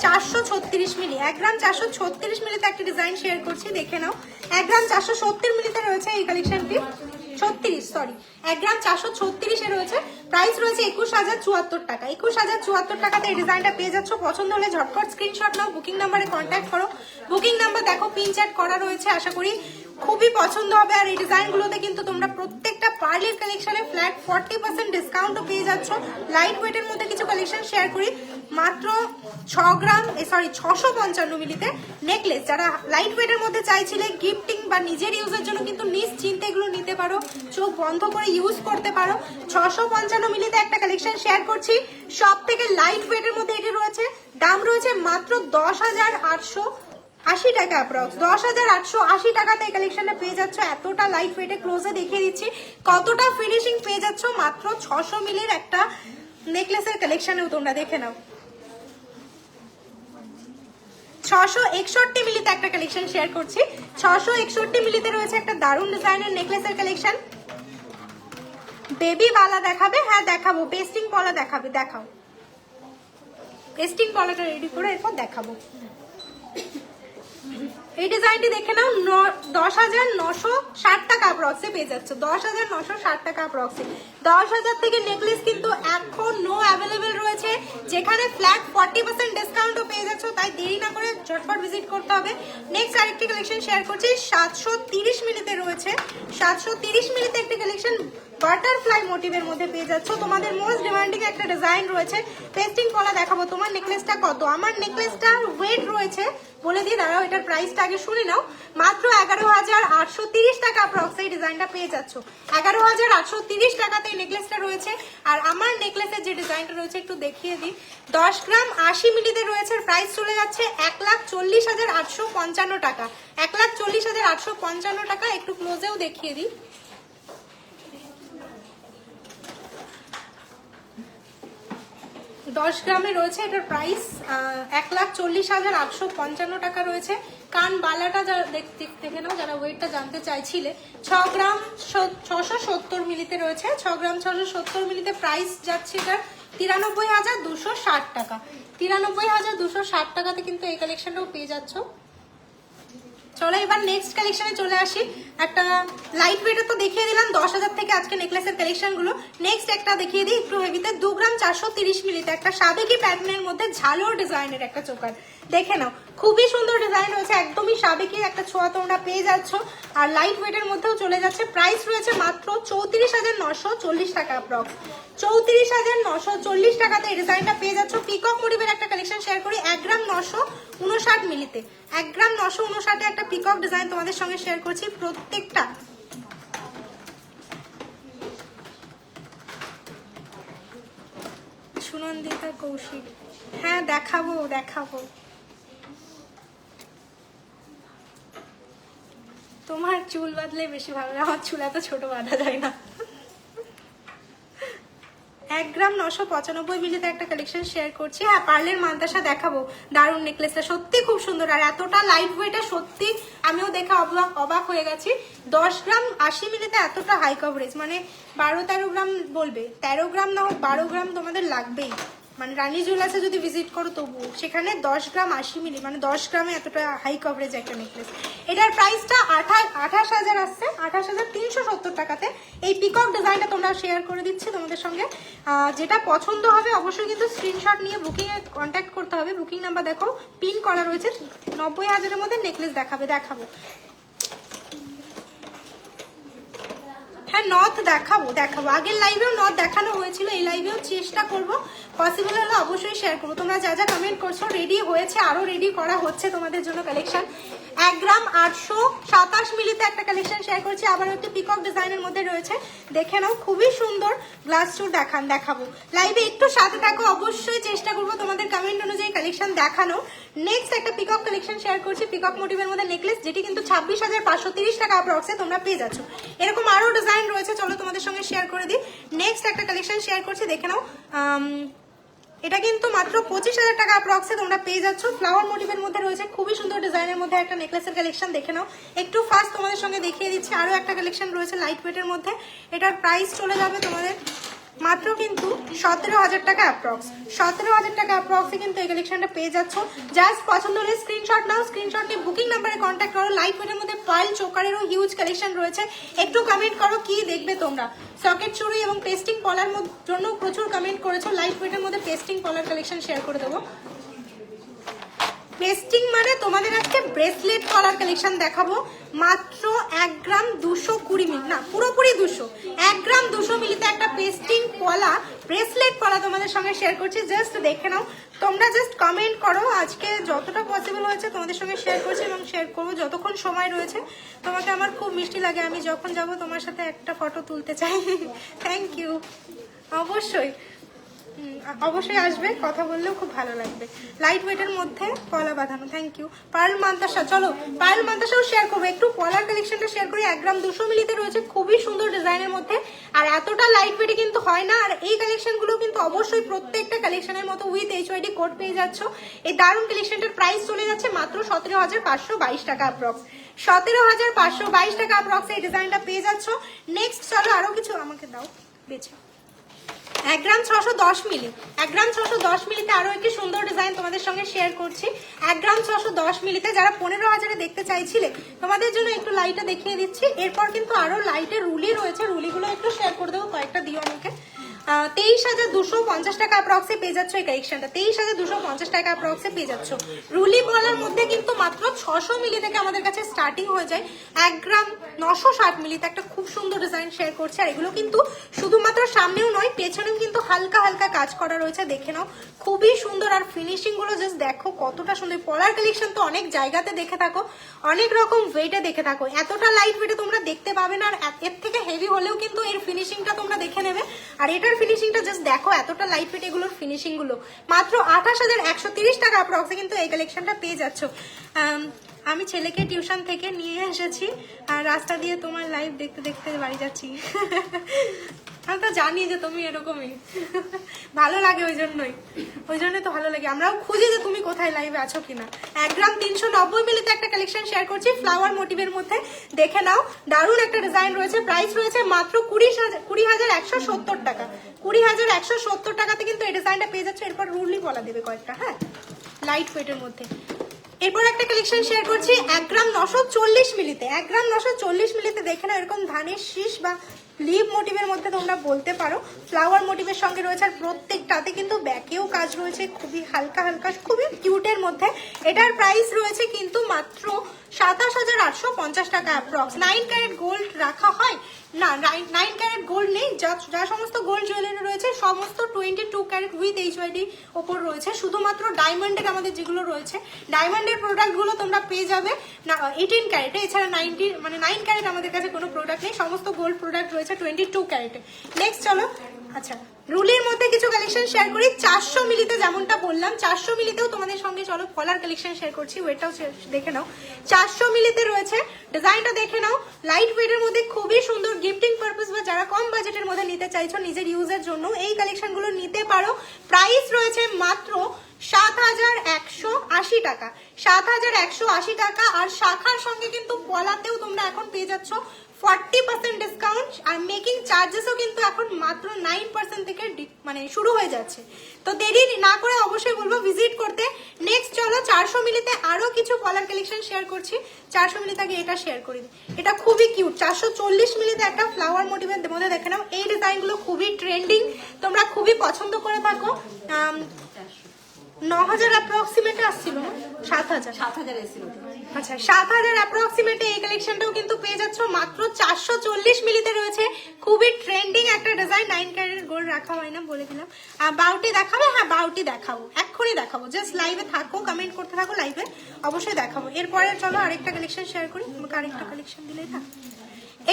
436 মিলি। 1 গ্রাম 436 মিলিতে একটা ডিজাইন শেয়ার করছি, দেখে নাও। 1 গ্রাম 470 মিলিতে রয়েছে এই কালেকশনটি। 1 গ্রাম 436 এ রয়েছে। প্রাইস রয়েছে 21,074 টাকা। 21,074 টাকাতে এই ডিজাইনটা পেয়ে যাচ্ছ। পছন্দ হলে ঝটপট স্ক্রিনশট নাও, বুকিং নাম্বারে কন্ট্যাক্ট করো। বুকিং নাম্বার দেখো পিন চ্যাট করা রয়েছে, আশা করি খুবই পছন্দ হবে। আর এই ডিজাইনগুলোতে কিন্তু তোমরা প্রত্যেকটা পার্লের কালেকশনে ফ্ল্যাট 40% ডিসকাউন্টও পেয়ে যাচ্ছ। লাইট ওয়েটের মধ্যে কিছু কালেকশন শেয়ার করি। মাত্র 655 মিলিতে নেকলেস। যারা লাইট ওয়েটের মধ্যে চাইছিলে গিফটিং বা নিজের ইউজের জন্য কিন্তু নিশ্চিন্তে এগুলো নিতে পারো, চোখ বন্ধ করে ইউজ করতে পারো। 655 মিলিতে একটা কালেকশন শেয়ার করছি, সব থেকে লাইট ওয়েটের মধ্যে এটি রয়েছে। দাম রয়েছে মাত্র 10,880 টাকা, অ্যাপ্রক্স 10,880 টাকাতে এই কালেকশনটা পেয়ে যাচ্ছ। এতটা লাইট ওয়েটে ক্লোজে দেখিয়ে দিচ্ছি কতটা ফিনিশিং পেয়ে যাচ্ছ মাত্র 600 মিলির একটা নেকলেসের কালেকশনেও তোমরা দেখে নাও। 661 মিলিতে একটা কালেকশন শেয়ার করছি। 661 মিলিতে রয়েছে একটা দারুণ ডিজাইনের নেকলেসের কালেকশন। বেবি বালা দেখাবে? হ্যাঁ দেখাবো। পেস্টিং পলা দেখাবে? দেখাও। পেস্টিং পলাটা রেডি করে এরপর দেখাবো। এই ডিজাইনটি দেখে নাও, 10,960 টাকা অ্যাপ্রক্সে পেয়ে যাচ্ছ। 10,960 টাকা অ্যাপ্রক্সে। 10,000 থেকে নেকলেস কিন্তু এখন নো অ্যাভেলেবেল রয়েছে, যেখানে ফ্ল্যাট 40% ডিসকাউন্টও পেয়ে যাচ্ছ। তাই দেরি না করে ঝটপট ভিজিট করতে হবে। নেক্সট আরেকটি কালেকশন শেয়ার করছি, 730 মিলিতে রয়েছে। 730 মিলিতে একটি কালেকশন বাটারফ্লাই মোটিভের মধ্যে পেয়ে যাচ্ছ। তোমাদের মোস্ট ডিমান্ডিং একটা ডিজাইন রয়েছে। পেস্টিং পলা দেখাবো। তোমার নেকলেসটা কত? আমার নেকলেসটার ওয়েট রয়েছে বলে দিয়ে দাঁড়াও, এটার প্রাইসটা আগে শুনে নাও। মাত্র 11,830 টাকা অ্যাপ্রক্স এই ডিজাইনটা পেয়ে যাচ্ছ। 11,830 টাকাতে এই নেকলেসটা রয়েছে। আর আমার নেকলেসের যে ডিজাইনটা রয়েছে একটু দেখিয়ে দিই। 10 গ্রাম 80 মিলিতে রয়েছে। প্রাইস চলে যাচ্ছে 1,40,855 টাকা। 1,40,855 টাকা। একটু ক্লোজেও দেখিয়ে দিই। 10 গ্রামে রয়েছে, এটার প্রাইস 1,40,855 টাকা রয়েছে। কান বালাটা দেখে নাও যারা ওয়েটটা জানতে চাইছিলে। 6 গ্রাম 670 মিলিতে রয়েছে। 6 গ্রাম 670 মিলিতে প্রাইস যাচ্ছে এটার 93,260 টাকা। 93,260 টাকাতে কিন্তু এই কালেকশনটাও পেয়ে যাচ্ছ। চলো এবার নেক্সট কালেকশনে চলে আসি। একটা লাইট ওয়েটে তো দেখিয়ে দিলাম 10,000 থেকে আজকে নেকলেসের কালেকশন গুলো। নেক্সট একটা দেখিয়ে দিই একটু হেভিতে। 2 গ্রাম 430 মিলিতে একটা সাবেকি প্যাটার্নের মধ্যে ঝালোর ডিজাইনের একটা চোকার দেখে নাও। খুবই সুন্দর ডিজাইন রয়েছে, একদমই সাবেকি একটা ছোঁয়া তোমরা পেয়ে যাচ্ছ। আর লাইট ওয়েটের মধ্যেও চলে যাচ্ছে। প্রাইস রয়েছে মাত্র 34,940 টাকা অ্যাপ্রক্স। 34,940 টাকাতে এই ডিজাইনটা পেয়ে যাচ্ছ। পিকক মোটিভের একটা কালেকশন শেয়ার করি 1 গ্রাম 959 মিলিতে। 1 গ্রাম 959 একটা পিকক ডিজাইন তোমাদের সঙ্গে শেয়ার করছি। প্রত্যেকটা সুনন্দিতা কৌশিক, হ্যাঁ দেখাবো। তোমার চুল বাঁধলে বেশি ভালো, আমার চুল এত ছোট বাঁধা যায় না। 1 গ্রাম 995 মিলিতে একটা কালেকশন শেয়ার করছি। হ্যাঁ পার্লের মান্তাসা দেখাবো। দারুণ নেকলেসটা সত্যি খুব সুন্দর, আর এতটা লাইট ওয়েটে সত্যি আমিও দেখে অবাক হয়ে গেছি। 10 গ্রাম 80 মিলিতে এতটা হাই কভারেজ, মানে 12-13 গ্রাম বলবে, 13 গ্রাম না হোক 12 গ্রাম তোমাদের লাগবেই। মানে রানী জুয়েলার্সে যদি ভিজিট করো তবু সেখানে 10 গ্রাম 80 মিলি, মানে 10 গ্রামে এতটা হাই কভারেজ একটা নেকলেস। এটার প্রাইসটা 28,000 আসছে। 28,370 টাকাতে এই পিকক ডিজাইনটা তোমরা শেয়ার করে দিচ্ছি তোমাদের সঙ্গে। যেটা পছন্দ হবে অবশ্যই কিন্তু স্ক্রিনশট নিয়ে বুকিংয়ে কন্ট্যাক্ট করতে হবে। বুকিং নাম্বার দেখো পিন করা রয়েছে। 90,000-এর মধ্যে নেকলেস দেখাবো। হ্যাঁ নথ দেখাবো। আগের লাইভেও নথ দেখানো হয়েছিল, এই লাইভেও চেষ্টা করব, পসিবল হলে অবশ্যই শেয়ার করবো। তোমরা যা কমেন্ট করছো রেডি হয়েছে, আরো রেডি করা হচ্ছে তোমাদের জন্য কালেকশন। 1 গ্রাম 827 মিলিতে একটা কালেকশন শেয়ার করছি, আবার একটি পিকক ডিজাইনের মধ্যে রয়েছে। দেখে নাও খুবই সুন্দর। গ্লাস চুর দেখাবো। লাইভে একটু সাথে থাকো, অবশ্যই চেষ্টা করবো তোমাদের কমেন্ট অনুযায়ী কালেকশন দেখানো। নেক্সট একটা পিকক কালেকশন শেয়ার করছি, পিকক মোটিভের মধ্যে নেকলেস, যেটি কিন্তু 26,530 টাকা অ্যাপ্রক্সে তোমরা পেয়ে যাচ্ছ। এরকম আরো ডিজাইন রয়েছে, চলো তোমাদের সঙ্গে শেয়ার করে দিই। নেক্সট একটা কালেকশন শেয়ার করছি, দেখে নাও। এটা কিন্তু মাত্র 25,000 টাকা অ্যাপ্রক্সে তোমরা পেয়ে যাচ্ছ। ফ্লাওয়ার মোটিভের মধ্যে রয়েছে, খুবই সুন্দর ডিজাইনের মধ্যে একটা নেকলেসের কালেকশন দেখে নাও। একটু ফার্স্ট তোমাদের সঙ্গে দেখিয়ে দিচ্ছি। আরো একটা কালেকশন রয়েছে লাইট ওয়েটের মধ্যে। এটার প্রাইস চলে যাবে তোমাদের মাত্র কিন্তু 17,000 টাকা অ্যাপ্রক্স। 17,000 টাকা অ্যাপ্রক্সে কিন্তু এই কালেকশনটা পেয়ে যাচ্ছ। জাস্ট পছন্দ হলে স্ক্রিনশট নাও, স্ক্রিনশট নিয়ে বুকিং নাম্বারে কন্ট্যাক্ট করো। লাইট ওয়েটের মধ্যে পার্ল চোকারেরও হিউজ কালেকশন রয়েছে। একটু কমেন্ট করো কি দেখবে তোমরা। সকেট চুড়ি এবং পেস্টিং পলার জন্য প্রচুর কমেন্ট করেছো। লাইট ওয়েটের মধ্যে পেস্টিং পলার কালেকশন শেয়ার করে দেবো। পেস্টিং মানে তোমাদের আজকে ব্রেসলেট কলার কালেকশন দেখাবো মাত্র 1 গ্রাম 220 মিলি, না পুরোপুরি 200, 1 গ্রাম 200 মিলিতে একটা পেস্টিং কলা ব্রেসলেট কলা তোমাদের সঙ্গে শেয়ার করছি। জাস্ট দেখে নাও, তোমরা জাস্ট কমেন্ট করো। আজকে যতটা পসিবল হয়েছে তোমাদের সঙ্গে শেয়ার করছি এবং শেয়ার করবো যতক্ষণ সময় রয়েছে। তোমাকে আমার খুব মিষ্টি লাগে, আমি যখন যাব তোমার সাথে একটা ফটো তুলতে চাই। থ্যাংক ইউ, অবশ্যই অবশ্যই আসবে, কথা বললেও খুব ভালো লাগবে। লাইট ওয়েটের মধ্যে কলা বাঁধানো, থ্যাংক ইউ। পার্ল মান্তাসা, চলো পার্ল মান্তাসাও শেয়ার করবো। একটু কলার কালেকশনটা শেয়ার করি। 1 গ্রাম 200 মিলিতে রয়েছে, খুবই সুন্দর ডিজাইনের মধ্যে, আর এতটা লাইট ওয়েটে কিন্তু হয় না। আর এই কালেকশনগুলো কিন্তু অবশ্যই প্রত্যেকটা কালেকশনের মতো উইথ HYD কোড পেয়ে যাচ্ছ। এই দারুণ কালেকশনটার প্রাইস চলে যাচ্ছে মাত্র 17,522 টাকা অ্যাপ্রক্স। 17,522 টাকা অ্যাপ্রক্স এই ডিজাইনটা পেয়ে যাচ্ছ। নেক্সট চলো আরো কিছু আমাকে দাও বেছে। 1 গ্রাম 610 মিলি, 1 গ্রাম 610 মিলিতে আরো একটি সুন্দর ডিজাইন তোমাদের সঙ্গে শেয়ার করছি। 1 গ্রাম 610 মিলিতে যারা 15,000-এ দেখতে চাইছিলে তোমাদের জন্য একটু লাইটটা দেখিয়ে দিচ্ছি। এরপর কিন্তু আরো লাইটের রুলি রয়েছে, রুলিগুলো একটু শেয়ার করে দেবো, কয়েকটা দিও আমাকে। 23,250 টাকা অ্যাপ্রক্সে পেয়ে যাচ্ছ এই কালেকশনটা, 23,250 টাকা অ্যাপ্রক্সে পেয়ে যাচ্ছ। রুলি বলার মধ্যে কিন্তু মাত্র 600 মিলি থেকে আমাদের কাছে স্টার্টিং হয়ে যায়। 1 গ্রাম 960 মিলিতে একটা খুব সুন্দর ডিজাইন শেয়ার করছে। আর এগুলো কিন্তু শুধুমাত্র সামনেও নয়, পেছনেও কিন্তু হালকা হালকা কাজ করা রয়েছে, দেখে নাও, খুবই সুন্দর। আর ফিনিশিং গুলো জাস্ট দেখো কতটা সুন্দর। পলার কালেকশন তো অনেক জায়গাতে দেখে থাকো, অনেক রকম ওয়েটে দেখে থাকো, এতটা লাইট ওয়েটে তোমরা দেখতে পাবে না। আর এর থেকে হেভি হলেও কিন্তু এর ফিনিশিংটা তোমরা দেখে নেবে। আর এটার ফিনিশিংটা জাস্ট দেখো, এতটা লাইট ওয়েট এগুলোর ফিনিশিং গুলো। মাত্র 28,130 টাকা অ্যাপ্রক্সে কিন্তু এই কালেকশনটা পেয়ে যাচ্ছ। আমি ছেলেকে টিউশন থেকে নিয়ে এসেছি আর রাস্তা দিয়ে তোমার লাইভ দেখতে দেখতে বাড়ি যাচ্ছি। আমি তো জানি যে তুমি এরকমই, ভালো লাগে, ওই জন্যই তো ভালো লাগে। আমরাও খুঁজি যে তুমি কোথায় লাইভে আছো কিনা। 1 গ্রাম 390 মিলিতে একটা কালেকশন শেয়ার করছি ফ্লাওয়ার মোটিভের মধ্যে, দেখে নাও, দারুণ একটা ডিজাইন রয়েছে। প্রাইস রয়েছে মাত্র 20,170 টাকা, 20,170 টাকাতে কিন্তু এই ডিজাইনটা পেয়ে যাচ্ছে। এরপর রুলি বলা দেবে কয়েকটা, হ্যাঁ, লাইট ওয়েটের মধ্যে। এরপর একটা কালেকশন শেয়ার করছি 1 গ্রাম 940 মিলিতে, 1 গ্রাম 940 মিলিতে দেখে না, এরকম ধানের শীষ বা লিভ মোটিভের মধ্যে তোমরা বলতে পারো, ফ্লাওয়ার মোটিভের সঙ্গে রয়েছে। আর প্রত্যেকটাতে কিন্তু ব্যাকেও কাজ রয়েছে, খুবই হালকা হালকা, খুবই কিউটের মধ্যে। এটার প্রাইস রয়েছে কিন্তু মাত্র 27,850 টাকা অ্যাপ্রক্স। 9 ক্যারেট গোল্ড রাখা হয় না, 9 ক্যারেট গোল্ড নেই। যা সমস্ত গোল্ড জুয়েলারি রয়েছে সমস্ত 22 ক্যারেট উইথ HYD ওপর রয়েছে। শুধুমাত্র ডায়মন্ডের আমাদের যেগুলো রয়েছে, ডায়মন্ডের প্রোডাক্টগুলো তোমরা পেয়ে যাবে না 18 ক্যারেটে। এছাড়া 9 ক্যারেট আমাদের কাছে কোনো প্রোডাক্ট নেই, সমস্ত গোল্ড প্রোডাক্ট রয়েছে 22 ক্যারেটে। নেক্সট চলো, আচ্ছা রুলির মধ্যে কিছু কালেকশন শেয়ার করি 400 মিলিতে, যেমনটা বললাম 400 মিলিতেও তোমাদের সঙ্গে চলো ফলার কালেকশন শেয়ার করছি। ওয়েটটাও দেখে নাও, 400 মিলিতে রয়েছে, ডিজাইনটা দেখে নাও, লাইট ওয়েটের মধ্যে খুবই সুন্দর। গিফটিং পারপাস বা যারা কম বাজেটের মধ্যে নিতে চাইছো নিজের ইউজের জন্য এই কালেকশনগুলো নিতে পারো। প্রাইস রয়েছে মাত্র 7,180 টাকা, 7,180 টাকা। আর শাখার সঙ্গে কিন্তু পলাতেও তোমরা এখন পেয়ে যাচ্ছ 40% ডিসকাউন্ট। আর মেকিং চার্জেসও কিন্তু এখন মাত্র 9% থেকে মানে শুরু হয়ে যাচ্ছে। তো দেরি না করে অবশ্যই বলবো ভিজিট করতে। নেক্সট চলো 400 মিলিতে আরো কিছু কলার কালেকশন শেয়ার করছি। 400 মিলিতে আগে এটা শেয়ার করি, এটা খুবই কিউট। 440 মিলিতে একটা ফ্লাওয়ার মোটিভের মধ্যে দেখে নাও, এই ডিজাইনগুলো খুবই ট্রেন্ডিং, তোমরা খুবই পছন্দ করে থাকো। 9,000 অ্যাপ্রক্সিমেটে আসছিল, 7,000 এসেছিল। আচ্ছা 7,000 অ্যাপ্রক্সিমেটে এই কালেকশনটাও কিন্তু পেয়ে যাচ্ছ মাত্র 440 মিলিতে রয়েছে। খুবই ট্রেন্ডিং একটা ডিজাইন, 9 ক্যারেট গোল্ড রাখা হয় না বলে দিলাম। বাউটি দেখাবে? হ্যাঁ বাউটি দেখাবো, এক্ষুনি দেখাবো, জাস্ট লাইভে থাকো, কমেন্ট করতে থাকো, লাইভে অবশ্যই দেখাবো। এরপরে চলো আরেকটা কালেকশন শেয়ার করি, তোমাকে আরেকটা কালেকশন দিলেই থাক।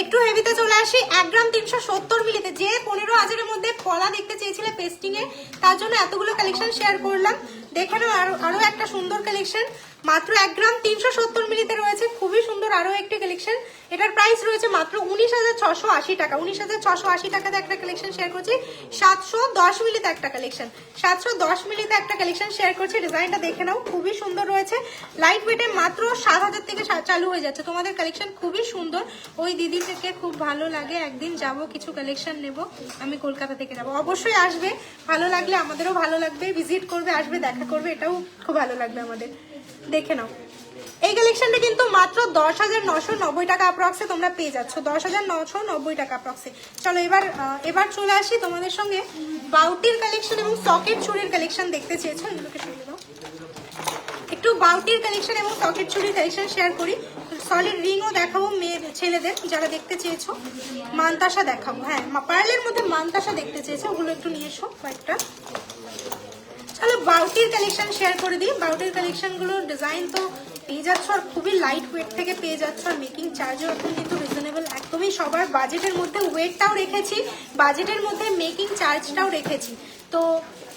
একটু হেভিতে চলে আসি 1 গ্রাম 370 মিলিতে। যে 15,000-এর মধ্যে পলা দেখতে চেয়েছিলে পেস্টিং এ, তার জন্য এতগুলো কালেকশন শেয়ার করলাম। দেখে নাও আরো একটা সুন্দর কালেকশন মাত্র 1 গ্রাম 370 মিলিতে রয়েছে, খুবই সুন্দর আরো একটি কালেকশন। এটার প্রাইস রয়েছে মাত্র 19,680 টাকা, 19,680 টাকাতে একটা কালেকশন শেয়ার করছি। 710 মিলিতে একটা কালেকশন, 710 মিলিতে একটা কালেকশন শেয়ার করছি। ডিজাইনটা দেখে নাও, খুবই সুন্দর রয়েছে। লাইট ওয়েটে মাত্র 7,000 থেকে চালু হয়ে যাচ্ছে তোমাদের কালেকশন, খুবই সুন্দর। ওই দিদি থেকে খুব ভালো লাগে, একদিন যাব কিছু কালেকশন নেব, আমি কলকাতা থেকে যাব। অবশ্যই আসবে, ভালো লাগলে আমাদেরও ভালো লাগবে, ভিজিট করবে, আসবে, দেখা করবে, এটাও খুব ভালো লাগবে আমাদের। দেখে নাও এই কালেকশনটা কিন্তু মাত্র 10,990 টাকা অ্যাপ্রক্সে তোমরা পেয়ে যাচ্ছ, 10,990 টাকা অ্যাপ্রক্সে। চলো এবার চলে আসি তোমাদের সঙ্গে বাউটির কালেকশন এবং সকেট চুড়ির কালেকশন দেখতে চেয়েছো, এগুলোকে চলে দাও। একটু বাউটির কালেকশন এবং সকেট চুড়ির কালেকশন শেয়ার করি। সলিড রিংও দেখাবো মেয়ে ছেলেদের যারা দেখতে চেয়েছো। মানতাসা দেখাবো, হ্যাঁ পার্লের মধ্যে মানতাসা দেখতে চেয়েছো, ওগুলো একটু নিয়ে এসো কয়েকটা। চলো বাউটির কালেকশন শেয়ার করে দিই। বাউটির কালেকশনগুলোর ডিজাইন তো পেয়ে যাচ্ছ আর খুবই লাইট ওয়েট থেকে পেয়ে যাচ্ছ, আর মেকিং চার্জও এখন কিন্তু রিজনেবল একদমই সবার বাজেটের মধ্যে। ওয়েটটাও রেখেছি, বাজেটের মধ্যে মেকিং চার্জটাও রেখেছি, তো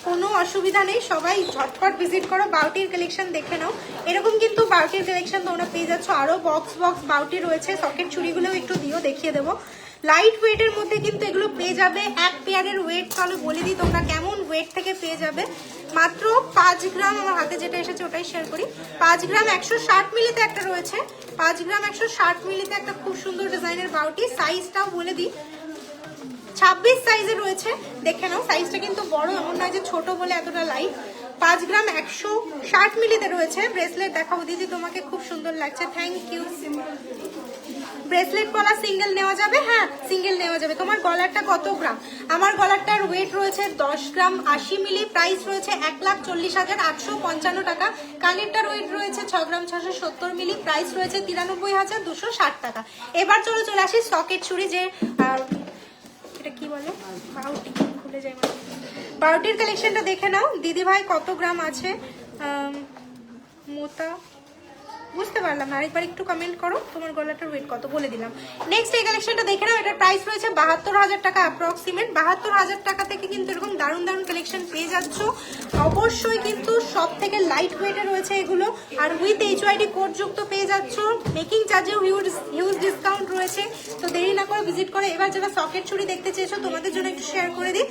কোনো অসুবিধা নেই। সবাই ঝটপট ভিজিট করো, বাউটির কালেকশন দেখে নাও। এরকম কিন্তু বাউটির কালেকশন তোমরা পেয়ে যাচ্ছ, আরও বক্স বক্স বাউটি রয়েছে। সকেট চুড়িগুলোও একটু দিও, দেখিয়ে দেবো। লাইট ওয়েটের মধ্যে কিন্তু এগুলো পেয়ে যাবে। এক পেয়ারের ওয়েট তাহলে বলে দিই তোমরা কেমন ওয়েট থেকে পেয়ে যাবে। মাত্র 5 গ্রাম, আমার হাতে যেটা এসেছে ওটাই শেয়ার করি। 5 গ্রাম 160 মিলিতে একটা রয়েছে, 5 গ্রাম 160 মিলিতে একটা খুব সুন্দর ডিজাইনের বাউটি। সাইজটাও বলে দিই 26 সাইজে রয়েছে, দেখে নাও। সাইজটা কিন্তু বড়, এমন নয় যে ছোট বলে এতটা লাইট। 5 গ্রাম 160 মিলিতে রয়েছে। ব্রেসলেট দেখাবো দিদি তোমাকে, খুব সুন্দর লাগছে, থ্যাংক ইউ। ব্রেসলেট গলা সিঙ্গেল নেওয়া যাবে, হ্যাঁ সিঙ্গেল নেওয়া যাবে। তোমার গলারটা কত গ্রাম? আমার গলারটার ওয়েট রয়েছে 10 গ্রাম 80 মিলি, প্রাইস রয়েছে 1,40,855 টাকা। কানেরটার ওয়েট রয়েছে 6 গ্রাম 670 মিলি, প্রাইস রয়েছে 93,260 টাকা। এবার চলে আসি সকেট চুড়ি, যে এটা কি বলে বাউটি, খুলে যায় মানে। বাউটির কালেকশনটা দেখে নাও দিদি ভাই, কত গ্রাম আছে মোটা বুঝতে পারলাম না, আরেকবার একটু কমেন্ট করো তোমার গলাটার ওয়েট কত, বলে দিলাম। নেক্সট এই কালেকশনটা দেখে নাও, এটার প্রাইস রয়েছে 72,000 টাকা অ্যাপ্রক্সিমেট। 72,000 টাকা থেকে কিন্তু এরকম দারুণ দারুণ কালেকশন পেয়ে যাচ্ছ। অবশ্যই কিন্তু সব থেকে লাইট ওয়েটে রয়েছে এগুলো, আর উইথ HYD কোড যুক্ত পেয়ে যাচ্ছ। মেকিং চার্জেও হিউজ ডিসকাউন্ট রয়েছে, তো দেরি না করে ভিজিট করে। এবার যারা সকেট চুড়ি দেখতে চেয়েছো তোমাদের জন্য একটু শেয়ার করে দিই।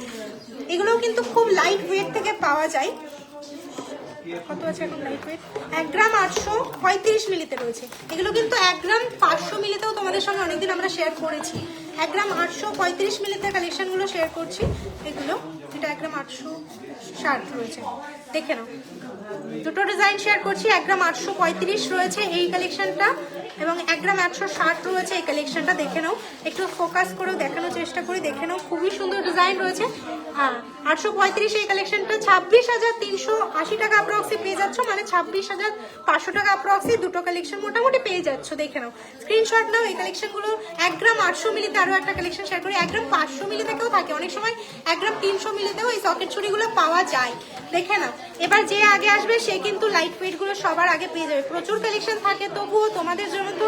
এগুলোও কিন্তু খুব লাইট ওয়েট থেকে পাওয়া যায়। কত আছে এখন লাইট ওয়েট? 1 গ্রাম 835 মিলিতে রয়েছে। এগুলো কিন্তু 1 গ্রাম 500 মিলিতেও তোমাদের সঙ্গে অনেকদিন আমরা শেয়ার করেছি। 1 গ্রাম 835 মিলিতে কালেকশনগুলো শেয়ার করছি। এগুলো এটা 1 গ্রাম 860 রয়েছে, দেখে নাও। দুটো ডিজাইন শেয়ার করছি। 1 গ্রাম 835 রয়েছে এই কালেকশনটা, এবং 1 গ্রাম 160 রয়েছে এই কালেকশনটা, দেখে নাও। একটু ফোকাস করেও দেখানোর চেষ্টা করি, দেখে নাও। খুবই সুন্দর ডিজাইন রয়েছে। হ্যাঁ 835 এই কালেকশনটা 26,380 টাকা অ্যাপ্রক্সি পেয়ে যাচ্ছ, মানে 26,500 টাকা অ্যাপ্রক্সি দুটো কালেকশন মোটামুটি পেয়ে যাচ্ছ, দেখে নাও। স্ক্রিনশট নাও এই কালেকশনগুলো। 1 গ্রাম 800 মিলিতে আরও একটা কালেকশন শেয়ার করি। 1 গ্রাম 500 মিলি থেকেও থাকে, অনেক সময় 1 গ্রাম 300 মিলিতেও এই সকেট চুড়িগুলো পাওয়া যায়, দেখে নাও। এবার যে আগে আসবে সে কিন্তু লাইট ওয়েট গুলো সবার আগে পেয়ে যাবে। প্রচুর কালেকশন থাকে, তবুও তোমাদের জন্য তো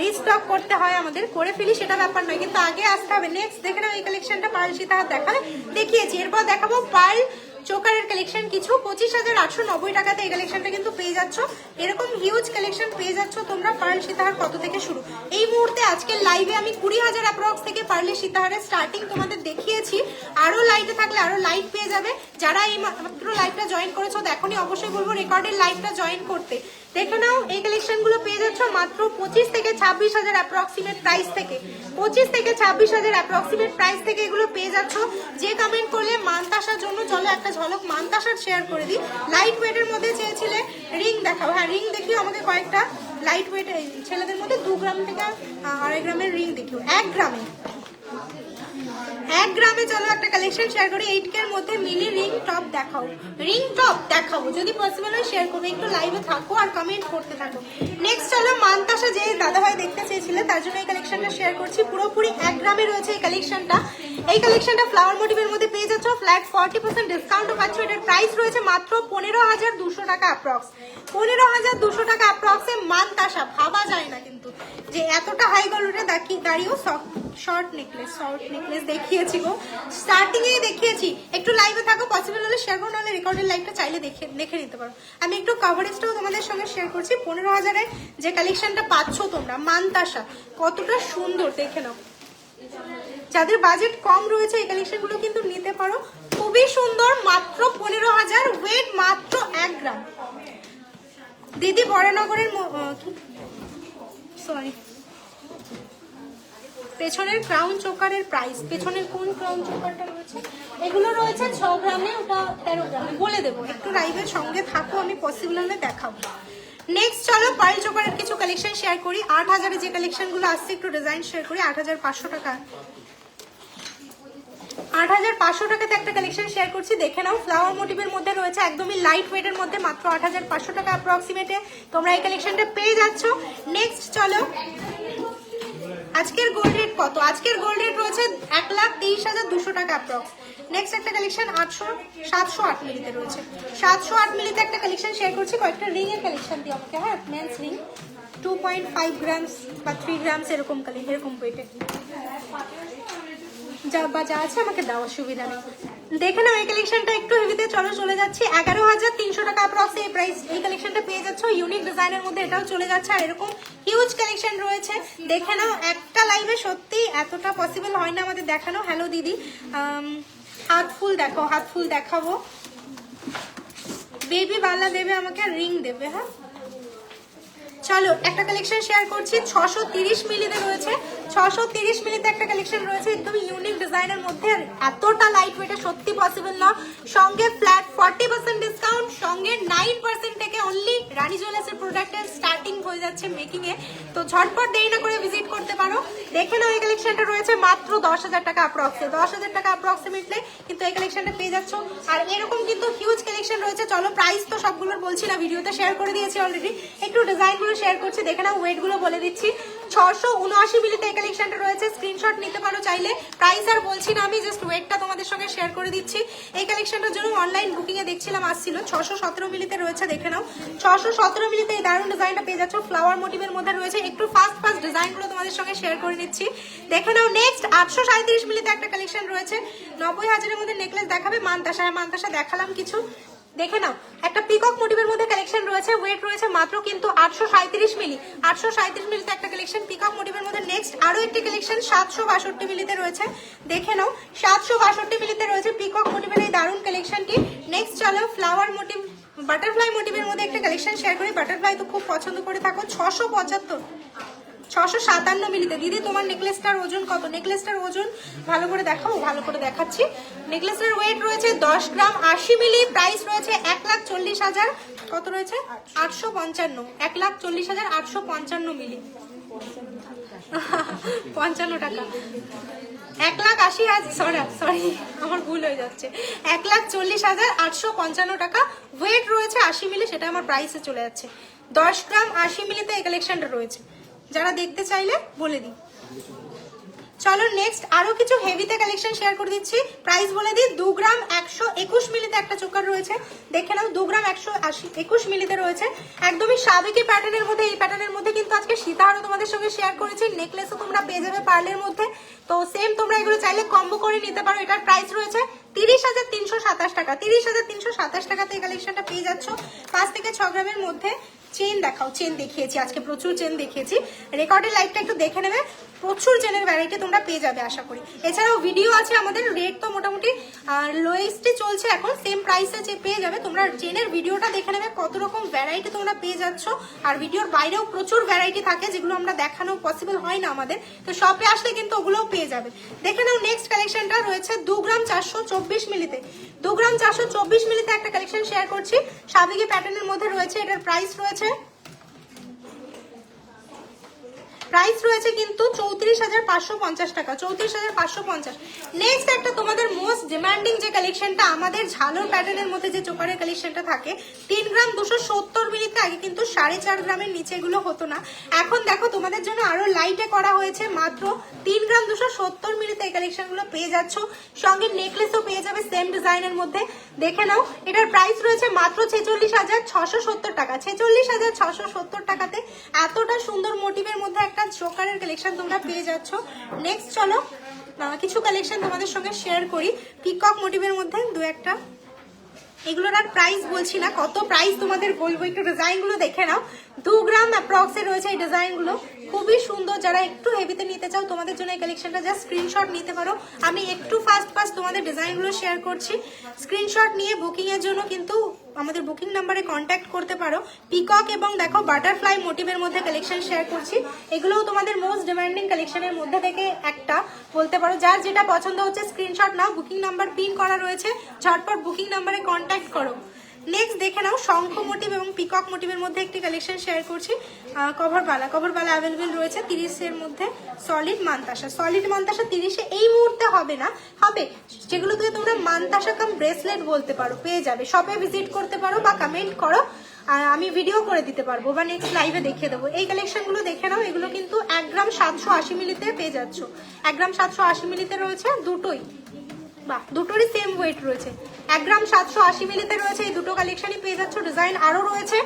রিস্টক করতে হয় আমাদের, করে ফেলি সেটা ব্যাপার নয়, কিন্তু আগে আসতে হবে। নেক্সট দেখে নাও এই কালেকশনটা, পার্ল সীতাহার দেখালে দেখিয়েছি। এরপর দেখাবো পার্ল চোকারের কালেকশন কিছু। 25,890 টাকাতে এই কালেকশনটা কিন্তু পেয়ে যাচ্ছ। এরকম হিউজ কালেকশন পেয়ে যাচ্ছ তোমরা। পার্ল সীতাহার কত থেকে শুরু? এই মুহূর্তে আজকের লাইভে আমি 20,000 অ্যাপ্রক্স থেকে পার্লের সীতাহারের স্টার্টিং তোমাদের দেখিয়েছি। আরো লাইটে থাকলে আরো লাইট পেয়ে যাবে। যারা এই মাত্র লাইভটা জয়েন করেছো এখনই অবশ্যই বলবো রেকর্ডের লাইভটা জয়েন করতে। দেখে নাও এই কালেকশনগুলো পেয়ে যাচ্ছ মাত্র 25 থেকে 26,000 অ্যাপ্রক্সিমেট প্রাইস থেকে। 25 থেকে 26,000 অ্যাপ্রক্সিমেট প্রাইস থেকে এগুলো পেয়ে যাচ্ছ। যে কমেন্ট করলে মানতাসার জন্য চলো একটা ঝলক মানতাসার শেয়ার করে দিই। লাইট ওয়েটের মধ্যে চেয়েছিলে রিং দেখাও, হ্যাঁ রিং দেখিও আমাকে কয়েকটা। লাইট ওয়েট ছেলেদের মধ্যে 2 গ্রাম থেকে 2.5 গ্রামের রিং দেখিও। 1 গ্রামে চলো একটা কালেকশন শেয়ার করি। 8K এর মধ্যে মিনি রিং টপ দেখাও, রিং টপ দেখাবো যদি পসিবল হয় শেয়ার করবে। একটু লাইভে থাকো আর কমেন্ট করতে থাকো। নেক্সট চলো মানতাসা, যে দাদা ভাই দেখতে চেয়েছিলে তার জন্য এই কালেকশনটা শেয়ার করছি। পুরোপুরি 1 গ্রামে রয়েছে এই কালেকশনটা। এই কালেকশনটা ফ্লাওয়ার মোটিভের মধ্যে পেয়ে যাচ্ছ। ফ্ল্যাট 40% ডিসকাউন্টও পাচ্ছ। এটার প্রাইস রয়েছে মাত্র 15,200 টাকা অ্যাপ্রক্স। 15,200 টাকা অ্যাপ্রক্সে মানতাসা, ভাবা যায় না কিন্তু যে এতটা হাই গলুটে দাঁড়িয়েও শর্ট নেকলেস দেখিয়েছি গো, স্টার্টিং এই দেখিয়েছি। একটু লাইভে থাকো, পসিবল হলে শেয়ার করো, নাহলে রেকর্ডের লাইভটা চাইলে দেখে নিতে পারো। আমি একটু কভারেজটাও তোমাদের সঙ্গে শেয়ার করছি। 15,000-এ যে কালেকশনটা পাচ্ছ তোমরা মানতাসা, কতটা সুন্দর দেখে নাও। যাদের বাজেট কম রয়েছে এই কালেকশনগুলো কিন্তু নিতে পারো, খুবই সুন্দর। মাত্র 15,000, ওয়েট মাত্র 1 গ্রাম। দিদি বরানগরের পেছনের ক্রাউন চোকারের প্রাইস, পেছনের কোন ক্রাউন চোকারটা রয়েছে? এগুলো রয়েছে 6 গ্রামে, ওটা 13 গ্রামে, বলে দেবো। একটু লাইভের সঙ্গে থাকো, আমি পসিবল হলে দেখাবো। নেক্সট চলো পার্ল চোকারের কিছু কালেকশন শেয়ার করি। 8,000-এ যে কালেকশনগুলো আসছে একটু ডিজাইন শেয়ার করি। 8,500 টাকা 8,500 টাকাতে একটা কালেকশন শেয়ার করছি, দেখে নাও। ফ্লাওয়ার মোটিভের মধ্যে রয়েছে, একদমই লাইট ওয়েটের মধ্যে, মাত্র 8,500 টাকা অ্যাপ্রক্সিমেটে তোমরা এই কালেকশনটা পেয়ে যাচ্ছ। নেক্সট চলো, আজকের গোল্ড রেট কত? আজকের গোল্ড রেট রয়েছে 1,30,200 টাকা অ্যাপ্রক্স। নেক্সট একটা কালেকশন 708 মিলিতে রয়েছে, 708 মিলিতে একটা কালেকশন শেয়ার করছি। কয়েকটা রিং এর কালেকশন দিও আমাকে, হ্যাঁ, মেন্স রিং 2.5 গ্রামস বা 3 গ্রামস এরকম এরকম ওয়েটে যা আছে আমাকে দাও, অসুবিধা নেই। দেখে নাও এই কালেকশনটা একটু হেভিতে। চলো চলে যাচ্ছি 11,300 টাকা অ্যাপ্রক্স এই প্রাইস, এই কালেকশনটা পেয়ে যাচ্ছ। ইউনিক ডিজাইনের মধ্যে এটাও চলে যাচ্ছে, আর এরকম হিউজ কালেকশন রয়েছে। দেখে নাও, একটা লাইভে সত্যি এতটা পসিবল হয় না আমাদের দেখানো। হ্যালো দিদি, হাত ফুল দেখো, হাত ফুল দেখাবো। বেবি বালা দেবে আমাকে, রিং দেবে। হ্যাঁ চলো একটা কালেকশন শেয়ার করছি, 630 মিলিতে রয়েছে। 630 মিলিতে একটা কালেকশন রয়েছে, একদম ইউনিক ডিজাইনের মধ্যে। এতটা লাইট ওয়েটে সত্যি পসিবল না। সঙ্গে ফ্ল্যাট 40% ডিসকাউন্ট, সঙ্গে 9% থেকে অনলি রানী জুয়েলার্সের প্রোডাক্টের স্টার্টিং হয়ে যাচ্ছে মেকিং এ। তো ঝটপট দেরি না করে ভিজিট করতে পারো। দেখে নাও এই কালেকশনটা রয়েছে মাত্র 10,000 টাকা অ্যাপ্রক্সে, 10,000 টাকা অ্যাপ্রক্সিমেটলি কিন্তু এই কালেকশনটা পেয়ে যাচ্ছ। আর এরকম কিন্তু হিউজ কালেকশন রয়েছে। চলো প্রাইস তো সবগুলোর বলছি না, ভিডিওতে শেয়ার করে দিয়েছি অলরেডি, একটু ডিজাইনগুলো শেয়ার করছি। দেখে নাও ওয়েট গুলো বলে দিচ্ছি, 679 মিলিতে এই কালেকশনটা রয়েছে। স্ক্রিনশট নিতে পারো চাইলে, প্রাইস আর বলছি না আমি, জাস্ট ওয়েটটা তোমাদের সঙ্গে শেয়ার করে দিচ্ছি। এই কালেকশনটার জন্য অনলাইন বুকিং এ দেখছিলাম আসছিল, 617 মিলিতে রয়েছে। দেখে নাও 617 মিলিতে এই দারুণ ডিজাইনটা পেয়ে যাচ্ছ। ফ্লাওয়ার মোটিভের মধ্যে রয়েছে, একটু ফাস্ট ডিজাইনগুলো তোমাদের সঙ্গে শেয়ার করে নিচ্ছি। দেখে নাও নেক্সট 837 মিলিতে একটা কালেকশন রয়েছে। 90,000-এর মধ্যে নেকলেস দেখাবে মানতাসা, মানতাসা দেখালাম কিছু। দেখে নাও একটা পিকক মোটিভের মধ্যে কালেকশন রয়েছে, ওয়েট রয়েছে মাত্র কিন্তু 837 মিলি। 837 মিলিতে একটা কালেকশন পিকক মোটিভের মধ্যে। নেক্সট আরো একটি কালেকশন 762 মিলিতে রয়েছে। দেখে নাও 762 মিলিতে রয়েছে পিকক মোটিভের এই দারুণ কালেকশনটি। নেক্সট চলো ফ্লাওয়ার মোটিভ বাটারফ্লাই মোটিভের মধ্যে একটা কালেকশন শেয়ার করি। বাটারফ্লাই তো খুব পছন্দ করে থাকো। 657 মিলিতে। দিদি তোমার নেকলেসটার ওজন কত? নেকলেসটার ওজন ভালো করে দেখাও, ভালো করে দেখাচ্ছি। নেকলেসের ওয়েট রয়েছে 10 গ্রাম 80 মিলি। প্রাইস রয়েছে 1,40,000, কত রয়েছে? 855, 1,40,855 মিলি, 55 টাকা, 1,80,000, সরি আমার ভুল হয়ে যাচ্ছে, 1,40,855 টাকা। ওয়েট রয়েছে 80 মিলি, সেটা আমার প্রাইসে চলে যাচ্ছে। 10 গ্রাম 80 মিলিতে এই কালেকশনটা রয়েছে, যারা দেখতে চাইলে বলে দিই। চলো নেক্সট আরো কিছু হেভিতে কালেকশন শেয়ার করে দিচ্ছি, প্রাইস বলে দিই। 2 গ্রাম 121 মিলিতে একটা চোকার রয়েছে। দেখে নাও 2 গ্রাম 121 মিলিতে রয়েছে, একদমই সাবেকি প্যাটার্নের মধ্যে। এই প্যাটার্নের মধ্যে কিন্তু আজকে সীতাহারও তোমাদের সঙ্গে শেয়ার করেছি, নেকলেসও তোমরা পেয়ে যাবে পার্লের মধ্যে। তো সেম তোমরা এগুলো চাইলে কম্বো করে নিতে পারো। এটার প্রাইস রয়েছে 30,327 টাকা। 30,327 টাকাতে এই কালেকশনটা পেয়ে যাচ্ছ। 5 থেকে 6 গ্রামের মধ্যে। চেন দেখাও, চেন দেখিয়েছি আজকে, প্রচুর চেন দেখিয়েছি। রেকর্ডের লাইভটা একটু দেখে নেবে, প্রচুর চেনের ভ্যারাইটি তোমরা পেয়ে যাবে আশা করি। এছাড়াও ভিডিও আছে আমাদের, রেট তো মোটামুটি লোয়েস্টে চলছে এখন, সেম প্রাইসে যে পেয়ে যাবে। তোমরা চেনের ভিডিওটা দেখে নেবে, কত রকম ভ্যারাইটি তোমরা পেয়ে যাচ্ছ। আর ভিডিওর বাইরেও প্রচুর ভ্যারাইটি থাকে, যেগুলো আমরা দেখানো পসিবল হয় না আমাদের, তো শপে আসলে কিন্তু ওগুলোও পেয়ে যাবে। দেখে নাও নেক্সট কালেকশনটা রয়েছে 2 গ্রাম 424 মিলিতে। 2 গ্রাম 424 মিলিতে একটা কালেকশন শেয়ার করছি, সাবেকি প্যাটার্নের মধ্যে রয়েছে। এটার প্রাইস রয়েছে কিন্তু 34,550 টাকা, 34,550। নেক্সট একটা তোমাদের মোস্ট ডিমান্ডিং যে কালেকশনটা আমাদের ঝালর প্যাটার্নের মধ্যে যে চোকারের কালেকশনটা থাকে, 3 গ্রাম 270 মিলিতে। আগে কিন্তু 4.5 গ্রামের নিচে এগুলো হতো না, এখন দেখো তোমাদের জন্য আরো লাইটে করা হয়েছে। মাত্র 3 গ্রাম 270 মিলিতে এই কালেকশনগুলো পেয়ে যাচ্ছ। সঙ্গে নেকলেসও পেয়ে যাবে সেম ডিজাইনের মধ্যে। দেখে নাও এটার প্রাইস রয়েছে মাত্র 46,670 টাকা। 46,670 টাকাতে এতটা সুন্দর মোটিভের মধ্যে একটা চোকারের কালেকশন তোমরা পেয়ে যাচ্ছ। নেক্সট চলো কিছু কালেকশন তোমাদের সঙ্গে শেয়ার করি পিকক মোটিভের মধ্যে, দু একটা। এগুলোর আর প্রাইস বলছি না, কত প্রাইস তোমাদের বলবো, একটু ডিজাইন গুলো দেখে নাও। 2 গ্রাম অ্যাপ্রক্সে রয়েছে এই ডিজাইন গুলো, খুবই সুন্দর। যারা একটু হেভিতে নিতে চাও তোমাদের জন্য এই কালেকশনটা জাস্ট স্ক্রিনশট নিতে পারো। আমি একটু ফাস্ট তোমাদের ডিজাইন গুলো শেয়ার করছি, স্ক্রিনশট নিয়ে বুকিং এর জন্য কিন্তু আমাদের বুকিং নাম্বারে কন্ট্যাক্ট করতে পারো। পিকক এবং দেখো বাটারফ্লাই মোটিভের মধ্যে কালেকশন শেয়ার করছি, এগুলোও তোমাদের মোস্ট ডিমান্ডিং কালেকশনের মধ্যে থেকে একটা বলতে পারো। যার যেটা পছন্দ হচ্ছে স্ক্রিনশট নাও, বুকিং নাম্বার পিন করা রয়েছে, ঝটপট বুকিং নাম্বারে কন্ট্যাক্ট করো। নেক্সট দেখে নাও শঙ্খ মোটিভ এবং পিকক মোটিভের মধ্যে একটি কালেকশন শেয়ার করছি। কভার বালা অ্যাভেলেবেল রয়েছে 30-এর মধ্যে। সলিড মান্তাসা 30-এ এই মুহূর্তে হবে না, হবে যেগুলো দিয়ে তোমরা মান্তাসা কাম ব্রেসলেট বলতে পারো, পেয়ে যাবে। শপে ভিজিট করতে পারো বা কমেন্ট করো, আর আমি ভিডিও করে দিতে পারবো বা নেক্সট লাইভে দেখিয়ে দেবো। এই কালেকশনগুলো দেখে নাও, এগুলো কিন্তু 1 গ্রাম 780 মিলিতে পেয়ে যাচ্ছ। 1 গ্রাম 780 মিলিতে রয়েছে দুটোই, বাহ দুটোরই সেম ওয়েট রয়েছে। 1 গ্রাম 780 মিলিতে রয়েছে এই দুটো কালেকশনই পেয়ে যাচ্ছ। ডিজাইন আরো রয়েছে।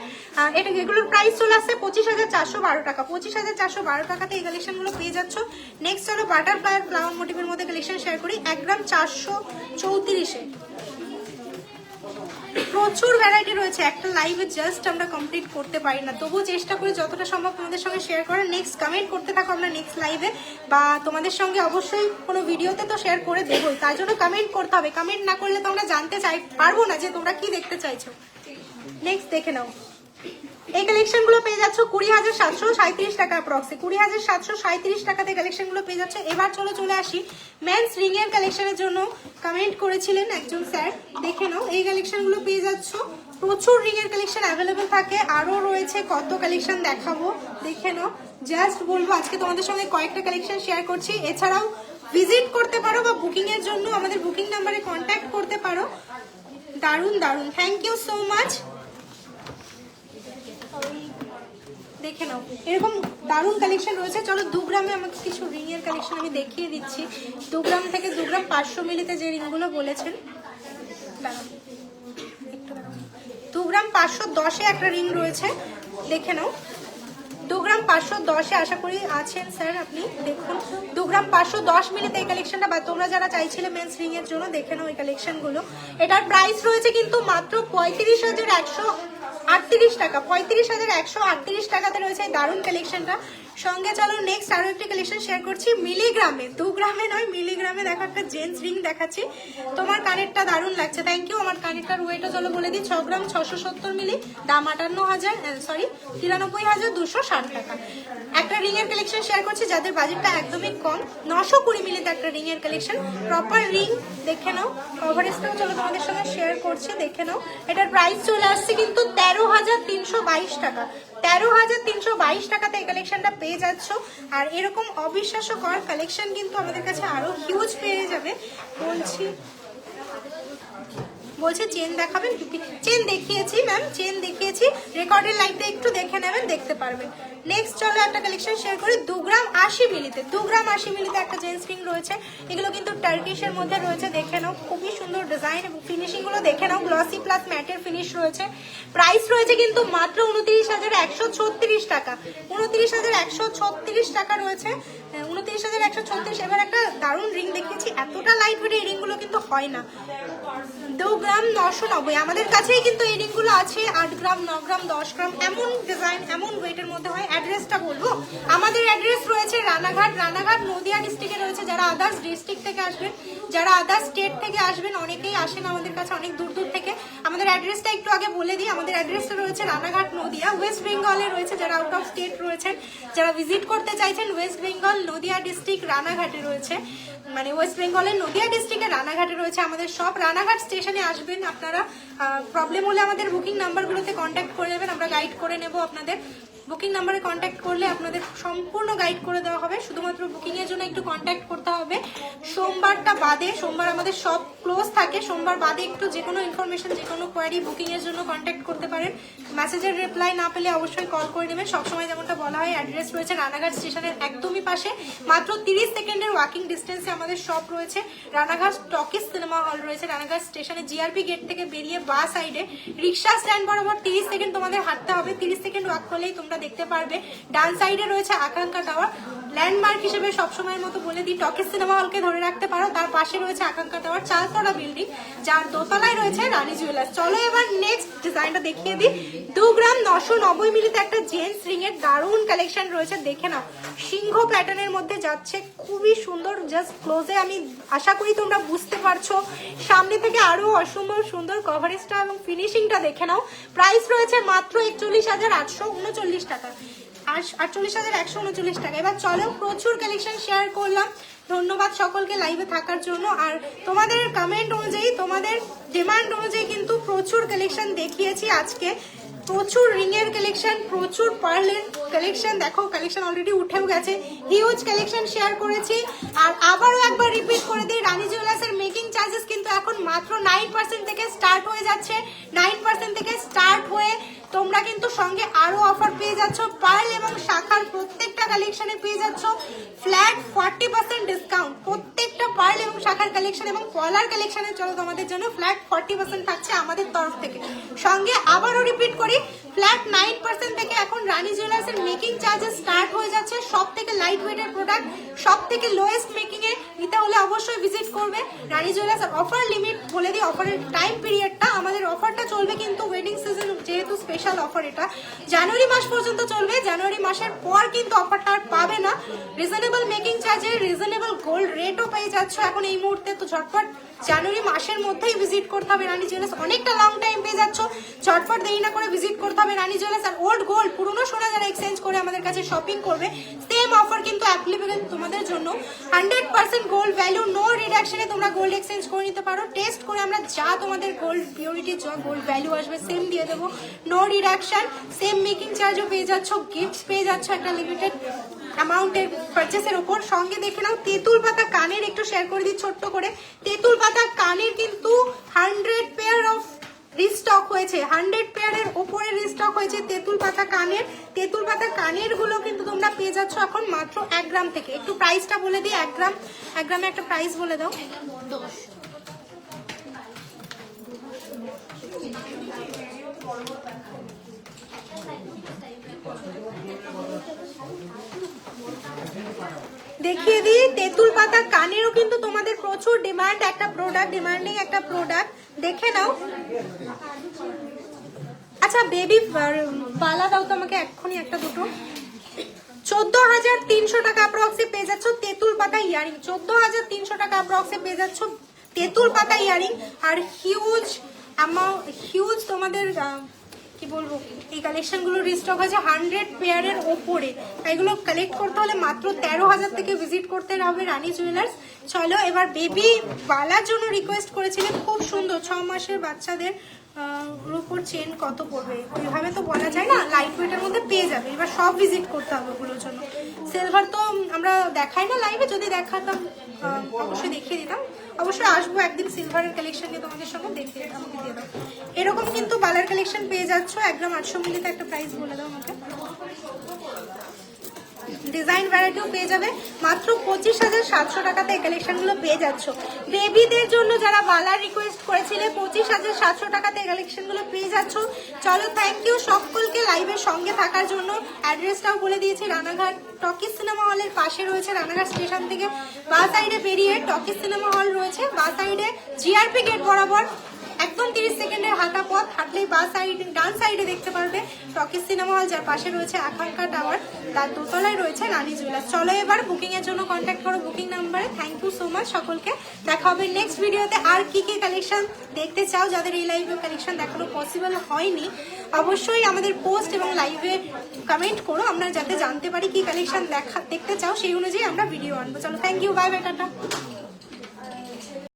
এগুলোর প্রাইস চলে আসছে 25,412 টাকা। 25,412 টাকাতে এই কালেকশনগুলো পেয়ে যাচ্ছ। নেক্সট চলো বাটারফ্লাই ফ্লাওয়ার মোটিভের মধ্যে কালেকশন শেয়ার করি। 1 গ্রাম 434-এ প্রচুর ভ্যারাইটি রয়েছে। একটা লাইভে জাস্ট আমরা কমপ্লিট করতে পারি না, তবুও চেষ্টা করি যতটা সম্ভব তোমাদের সঙ্গে শেয়ার করার। নেক্সট কমেন্ট করতে থাকো আমরা নেক্সট লাইভে, বা তোমাদের সঙ্গে অবশ্যই কোনো ভিডিওতে তো শেয়ার করে দেবোই, তার জন্য কমেন্ট করতে হবে। কমেন্ট না করলে তো আমরা জানতে পারবো না যে তোমরা কি দেখতে চাইছো। নেক্সট দেখে নাও, এই কালেকশনগুলো পেয়ে যাচ্ছ 20,737 টাকা অ্যাপ্রক্সে। 20,737 টাকাতে কালেকশনগুলো পেয়ে যাচ্ছে। এবার চলে আসি মেন্স রিং এর কালেকশনের জন্য কমেন্ট করেছিলেন একজন স্যার, দেখে নাও এই কালেকশনগুলো পেয়ে যাচ্ছ। প্রচুর রিং এর কালেকশন অ্যাভেলেবেল থাকে, আরো রয়েছে কত কালেকশন দেখাবো, দেখে নাও। জাস্ট বলবো আজকে তোমাদের সঙ্গে কয়েকটা কালেকশন শেয়ার করছি। এছাড়াও ভিজিট করতে পারো বা বুকিং এর জন্য আমাদের বুকিং নাম্বারে কন্ট্যাক্ট করতে পারো। দারুন দারুন, থ্যাংক ইউ সো মাচ। দেখে নাও এরকম দারুণ কালেকশন রয়েছে। চলো 2 গ্রামে আমাকে কিছু রিং এর কালেকশন আমি দেখিয়ে দিচ্ছি। 2 গ্রাম থেকে 2 গ্রাম 500 মিলিতে যে রিংগুলো বলেছেন, 2 গ্রাম 510-এ একটা রিং রয়েছে, দেখে নাও। 2 গ্রাম 510-এ আশা করি আছেন স্যার আপনি, দেখুন 2 গ্রাম 510 মিলিতে এই কালেকশনটা, বা তোমরা যারা চাইছিলে মেন্স রিং এর জন্য, দেখে নাও এই কালেকশনগুলো। এটার প্রাইস রয়েছে কিন্তু মাত্র 35,138 টাকা। 35,138 টাকাতে রয়েছে এই দারুণ কালেকশনটা। সঙ্গে চলো নেক্সট আরো একটি কালেকশন শেয়ার করছি মিলিগ্রামে, 2 গ্রামে নয় মিলিগ্রামে। দেখো একটা জেন্টস রিং দেখাচ্ছি, তোমার কানেরটা দারুণ লাগছে, থ্যাংক ইউ। আমার কানেরটার ওয়েটও চলো বলে দিই, 6 গ্রাম 670 মিলি, দাম 93,260 টাকা। একটা রিং এর কালেকশন শেয়ার করছি যাদের বাজেটটা একদমই কম, 920 মিলিতে একটা রিং এর কালেকশন, প্রপার রিং, দেখে নাও। কভারেজটাও চলো তোমাদের সঙ্গে শেয়ার করছি, দেখে নাও। এটার প্রাইস চলে আসছে কিন্তু 13,322 টাকা। 13,322 টাকাতে এই কালেকশনটা পেয়ে যাচ্ছ। আর এরকম অবিশ্বাস্যকর কালেকশন কিন্তু আমাদের কাছে আরো হিউজ পেয়ে যাবে। বলছে চেন দেখাবেন, চেন দেখিয়েছি ম্যাম, চেন দেখিয়েছি, রেকর্ডের লাইনটা একটু দেখে নেবেন, দেখতে পারবেন। নেক্সট চলো একটা কালেকশন শেয়ার করি 2 গ্রাম 80 মিলিতে। 2 গ্রাম 80 মিলিতে একটা জেন্টস রিং রয়েছে, এগুলো কিন্তু টার্কিশের মধ্যে রয়েছে, দেখে নাও। খুবই সুন্দর ডিজাইন এবং ফিনিশিং গুলো দেখে নাও, গ্লসি প্লাস ম্যাটের ফিনিশ রয়েছে। প্রাইস রয়েছে কিন্তু মাত্র 29,136 টাকা। 29,136 টাকা রয়েছে, 29,136। এবার একটা দারুণ রিং দেখিয়েছি, এতটা লাইট ওয়েট এই রিং গুলো কিন্তু হয় না। 2 গ্রাম 990, আমাদের কাছেই কিন্তু এই রিংগুলো আছে। 8 গ্রাম 9 গ্রাম 10 গ্রাম এমন ডিজাইন এমন ওয়েটের মধ্যে হয়। অ্যাড্রেসটা বলবো, আমাদের অ্যাড্রেস রয়েছে রানাঘাট, নদিয়া ডিস্ট্রিক্টে রয়েছে। যারা আদার্স ডিস্ট্রিক্ট থেকে আসবেন, যারা আদার্স স্টেট থেকে আসবেন, অনেকেই আসেন আমাদের কাছে অনেক দূর দূর থেকে। আমাদের অ্যাড্রেসটা একটু আগে বলে দিই, আমাদের অ্যাড্রেসটা রয়েছে রানাঘাট নদিয়া, ওয়েস্ট বেঙ্গলে রয়েছে। যারা আউট অফ স্টেট রয়েছেন, যারা ভিজিট করতে চাইছেন, ওয়েস্ট বেঙ্গল নদিয়া ডিস্ট্রিক্ট রানাঘাটে রয়েছে, মানে ওয়েস্ট বেঙ্গলের নদিয়া ডিস্ট্রিক্টের রানাঘাটে রয়েছে আমাদের সব। রানাঘাট স্টেশনে আসবেন আপনারা, প্রবলেম হলে আমাদের বুকিং নাম্বারগুলোতে কন্ট্যাক্ট করে নেবেন, আমরা গাইড করে নেব আপনাদের। বুকিং নাম্বারে কন্ট্যাক্ট করলে আপনাদের সম্পূর্ণ গাইড করে দেওয়া হবে, শুধুমাত্র বুকিং এর জন্য একটু কন্ট্যাক্ট করতে হবে। সোমবারটা বাদে, সোমবার আমাদের সব ক্লোজ থাকে, সোমবার বাদে একটু যে কোনো ইনফরমেশন, যে কোনো কোয়ারি বুকিং এর জন্য কন্ট্যাক্ট করতে পারেন। মেসেজের রিপ্লাই না পেলে অবশ্যই কল করে নেবেন। সবসময় যেমনটা বলা হয়, অ্যাড্রেস রয়েছে রানাঘাট স্টেশনের একদমই পাশে, মাত্র 30 সেকেন্ডের ওয়াকিং ডিস্টেন্সে আমাদের শপ রয়েছে। রানাঘাট টকিজ সিনেমা হল রয়েছে রানাঘাট স্টেশনে, জিআরপি গেট থেকে বেরিয়ে বা সাইডে রিক্সা স্ট্যান্ড বরাবর 30 সেকেন্ড তোমাদের হাঁটতে হবে। 30 সেকেন্ড ওয়াক করলেই তোমরা দেখতে পারবে। ডান সাইডে রয়েছে আকাঙ্ক্ষা টাওয়ার, ল্যান্ডমার্ক হিসেবে সবসময়ের মতো বলে দিই, টকিজ সিনেমা হলকে ধরে রাখতে পারো। তার পাশে রয়েছে আকাঙ্ক্ষা টাওয়ার, 4 তলা বিল্ডিং, যার দোতলায় রয়েছে রানী জুয়েলার্স। চলো এবার নেক্সট ডিজাইনটা দেখিয়ে দিই। 2 গ্রাম 990 মিলিতে একটা জেন্টস রিং এর দারুণ কালেকশন রয়েছে, দেখে নাও। সিংহ প্যাটার্নের মধ্যে যাচ্ছে, খুবই সুন্দর। জাস্ট ক্লোজে আমি আশা করি তোমরা বুঝতে পারছো, সামনে থেকে আরো অসম্ভব সুন্দর কভারেজটা এবং ফিনিশিংটা দেখে নাও। প্রাইস রয়েছে মাত্র 41,839 টাকা। 48,139 টাকা। এবার চলো, প্রচুর কালেকশন শেয়ার করলাম, ধন্যবাদ সকলকে লাইভে থাকার জন্য। আর তোমাদের কমেন্ট অনুযায়ী, তোমাদের ডিমান্ড অনুযায়ী কিন্তু প্রচুর কালেকশন দেখিয়েছি আজকে। প্রচুর রিং এর কালেকশন, প্রচুর পার্লের কালেকশন, দেখো কালেকশন অলরেডি উঠেও গেছে, হিউজ কালেকশন শেয়ার করেছি। আর আবারও একবার রিপিট করে দিই, রানী জুয়েলার্সের মেকিং চার্জেস কিন্তু এখন মাত্র 9% থেকে স্টার্ট হয়ে যাচ্ছে। 9% থেকে স্টার্ট হয়ে তোমরা কিন্তু সঙ্গে আরো অফার পেয়ে যাচ্ছ। পার্ল এবং শাখার প্রত্যেকটা কালেকশনে পেয়ে যাচ্ছ ফ্ল্যাট 40% ডিসকাউন্ট। প্রত্যেকটা পার্ল এবং শাখার কালেকশন এবং পলার কালেকশনের জন্য তোমাদের জন্য ফ্ল্যাট 40% থাকছে আমাদের তরফ থেকে। সঙ্গে আবারও রিপিট করি, ফ্ল্যাট 9% থেকে এখন রানী জুয়েলার্সের মেকিং চার্জেস স্টার্ট হয়ে যাচ্ছে। সব থেকে লাইট ওয়েটের প্রোডাক্ট, সব থেকে লোয়েস্ট মেকিং এ নিতে হলে অবশ্যই ভিজিট করবে রানী জুয়েলার্স। অফার লিমিট বলে দিই, অফারের টাইম পিরিয়ডটা, আমাদের অফারটা চলবে কিন্তু ওয়েডিং সিজন যেহেতু স্পেশাল অফার, এটা জানুয়ারি মাস পর্যন্ত চলবে। জানুয়ারি মাসের পর কিন্তু অফারটা আর পাবে না। রিজনেবল মেকিং চার্জে রিজনেবল গোল্ড রেটও পেয়ে যাচ্ছ এখন এই মুহূর্তে। তো ঝটপট জানুয়ারি মাসের মধ্যেই ভিজিট করতে হবে রানী জুয়েলার্স, অনেকটা লং টাইম পেয়ে যাচ্ছ, ঝটপট দেরি না করে ভিজিট করতে হবে রানী জুয়েলার্স। আর ওল্ড গোল্ড, পুরনো সোনা যারা এক্সচেঞ্জ করে আমাদের কাছে শপিং করবে, সেম অফার কিন্তু অ্যাপ্লিকেবল তোমাদের জন্য। 100% গোল্ড ভ্যালু, নো রিডাকশনে তোমরা গোল্ড এক্সচেঞ্জ করে নিতে পারো। টেস্ট করে আমরা যা তোমাদের গোল্ড পিওরিটি, গোল্ড ভ্যালু আসবে সেম দিয়ে দেবো, নো রিডাকশন। সেম মেকিং চার্জও পেয়ে যাচ্ছ, গিফট পেয়ে যাচ্ছ একটা লিমিটেড অ্যামাউন্টের পারচেসের উপর। সঙ্গে দেখে নাও তেঁতুল পাতা কানের, একটু শেয়ার করে দিই ছোট্ট করে। তেঁতুল পাতা কানের কিন্তু 100 পেয়ার অফ রিস্টক হয়েছে, 100 পেয়ারের উপরে রিস্টক হয়েছে তেঁতুল পাতা কানের। তেঁতুল পাতা কানের গুলো কিন্তু তোমরা পেয়ে যাচ্ছ এখন মাত্র 1 গ্রাম থেকে। একটু প্রাইসটা বলে দিই, 1 গ্রামে একটা প্রাইস বলে দাও। দেখিয়ে দিই, তেঁতুল পাতা কানেরও কিন্তু তোমাদের প্রচুর ডিমান্ড, একটা প্রোডাক্ট, ডিমান্ডিং একটা প্রোডাক্ট, দেখে নাও। আচ্ছা বেবি বালা দাও তো আমাকে এক্ষুনি একটা দুটো। 14,300 টাকা অ্যাপ্রক্সে পেয়ে যাচ্ছ তেঁতুল পাতা ইয়ারিং। 14,300 টাকা অ্যাপ্রক্সে পেয়ে যাচ্ছ তেঁতুল পাতা ইয়ারিং। আর হিউজ তোমাদের কি বলবো, এই কালেকশন গুলো রিস্টক হয়েছে 100 পেয়ারের ওপরে। এগুলো কালেক্ট করতে হলে মাত্র 13,000 থেকে ভিজিট করতে হবে রানী জুয়েলার্স। চলো এবার বেবি বালার জন্য রিকোয়েস্ট করেছিলেন, খুব সুন্দর 6 মাসের বাচ্চাদের উপর চেন কত পড়বে ওইভাবে তো বলা যায় না, লাইট ওয়েটের মধ্যে পেয়ে যাবে। এবার সব ভিজিট করতে হবে ওগুলোর জন্য। সিলভার তো আমরা দেখাই না লাইভে, যদি দেখাতাম অবশ্যই দেখিয়ে দিতাম। অবশ্যই আসবো একদিন সিলভারের কালেকশন নিয়ে তোমাদের সঙ্গে, দেখিয়ে আমাকে দিয়ে দাও। এরকম কিন্তু বালার কালেকশন পেয়ে যাচ্ছ 1 গ্রাম 800 মিলিতে। একটা প্রাইস বলে দাও আমাকে। ডিজাইন ভ্যারাইটিও পেয়ে যাবে মাত্র 25,700 টাকাতে এই কালেকশনগুলো পেয়ে যাচ্ছ। বেবিদের জন্য যারা বালার রিকোয়েস্ট করেছিলে 25,700 টাকাতে এই কালেকশনগুলো পেয়ে যাচ্ছ। চলো থ্যাংক ইউ সকলকে লাইভের সঙ্গে থাকার জন্য। অ্যাড্রেসটাও বলে দিয়েছি, রানাঘাট টকিজ সিনেমা হলের পাশে রয়েছে। রানাঘাট স্টেশন থেকে বা সাইডে বেরিয়ে টকিজ সিনেমা হল রয়েছে, বা সাইডে জিআরপি গেট বরাবর একদম 30 সেকেন্ডের হাঁটা পথ, হাঁটলেই বা সাইড ডান সাইডে দেখতে পারবে টকিজ সিনেমা হল, যার পাশে রয়েছে আকাঙ্ক্ষা টাওয়ার, তার দোতলায় রয়েছে রানী জুয়েলার্স। চলো এবার বুকিং এর জন্য কন্ট্যাক্ট করো বুকিং নাম্বারে। থ্যাংক ইউ সো মাচ সকলকে, দেখা হবে নেক্সট ভিডিওতে। আর কি কি কালেকশন দেখতে চাও, যাদের এই লাইভে কালেকশন দেখানো পসিবল হয়নি, অবশ্যই আমাদের পোস্ট এবং লাইভে কমেন্ট করো, আমরা যাতে জানতে পারি কি কালেকশন দেখতে চাও, সেই অনুযায়ী আমরা ভিডিও আনবো। চলো thank you, bye bye, tata.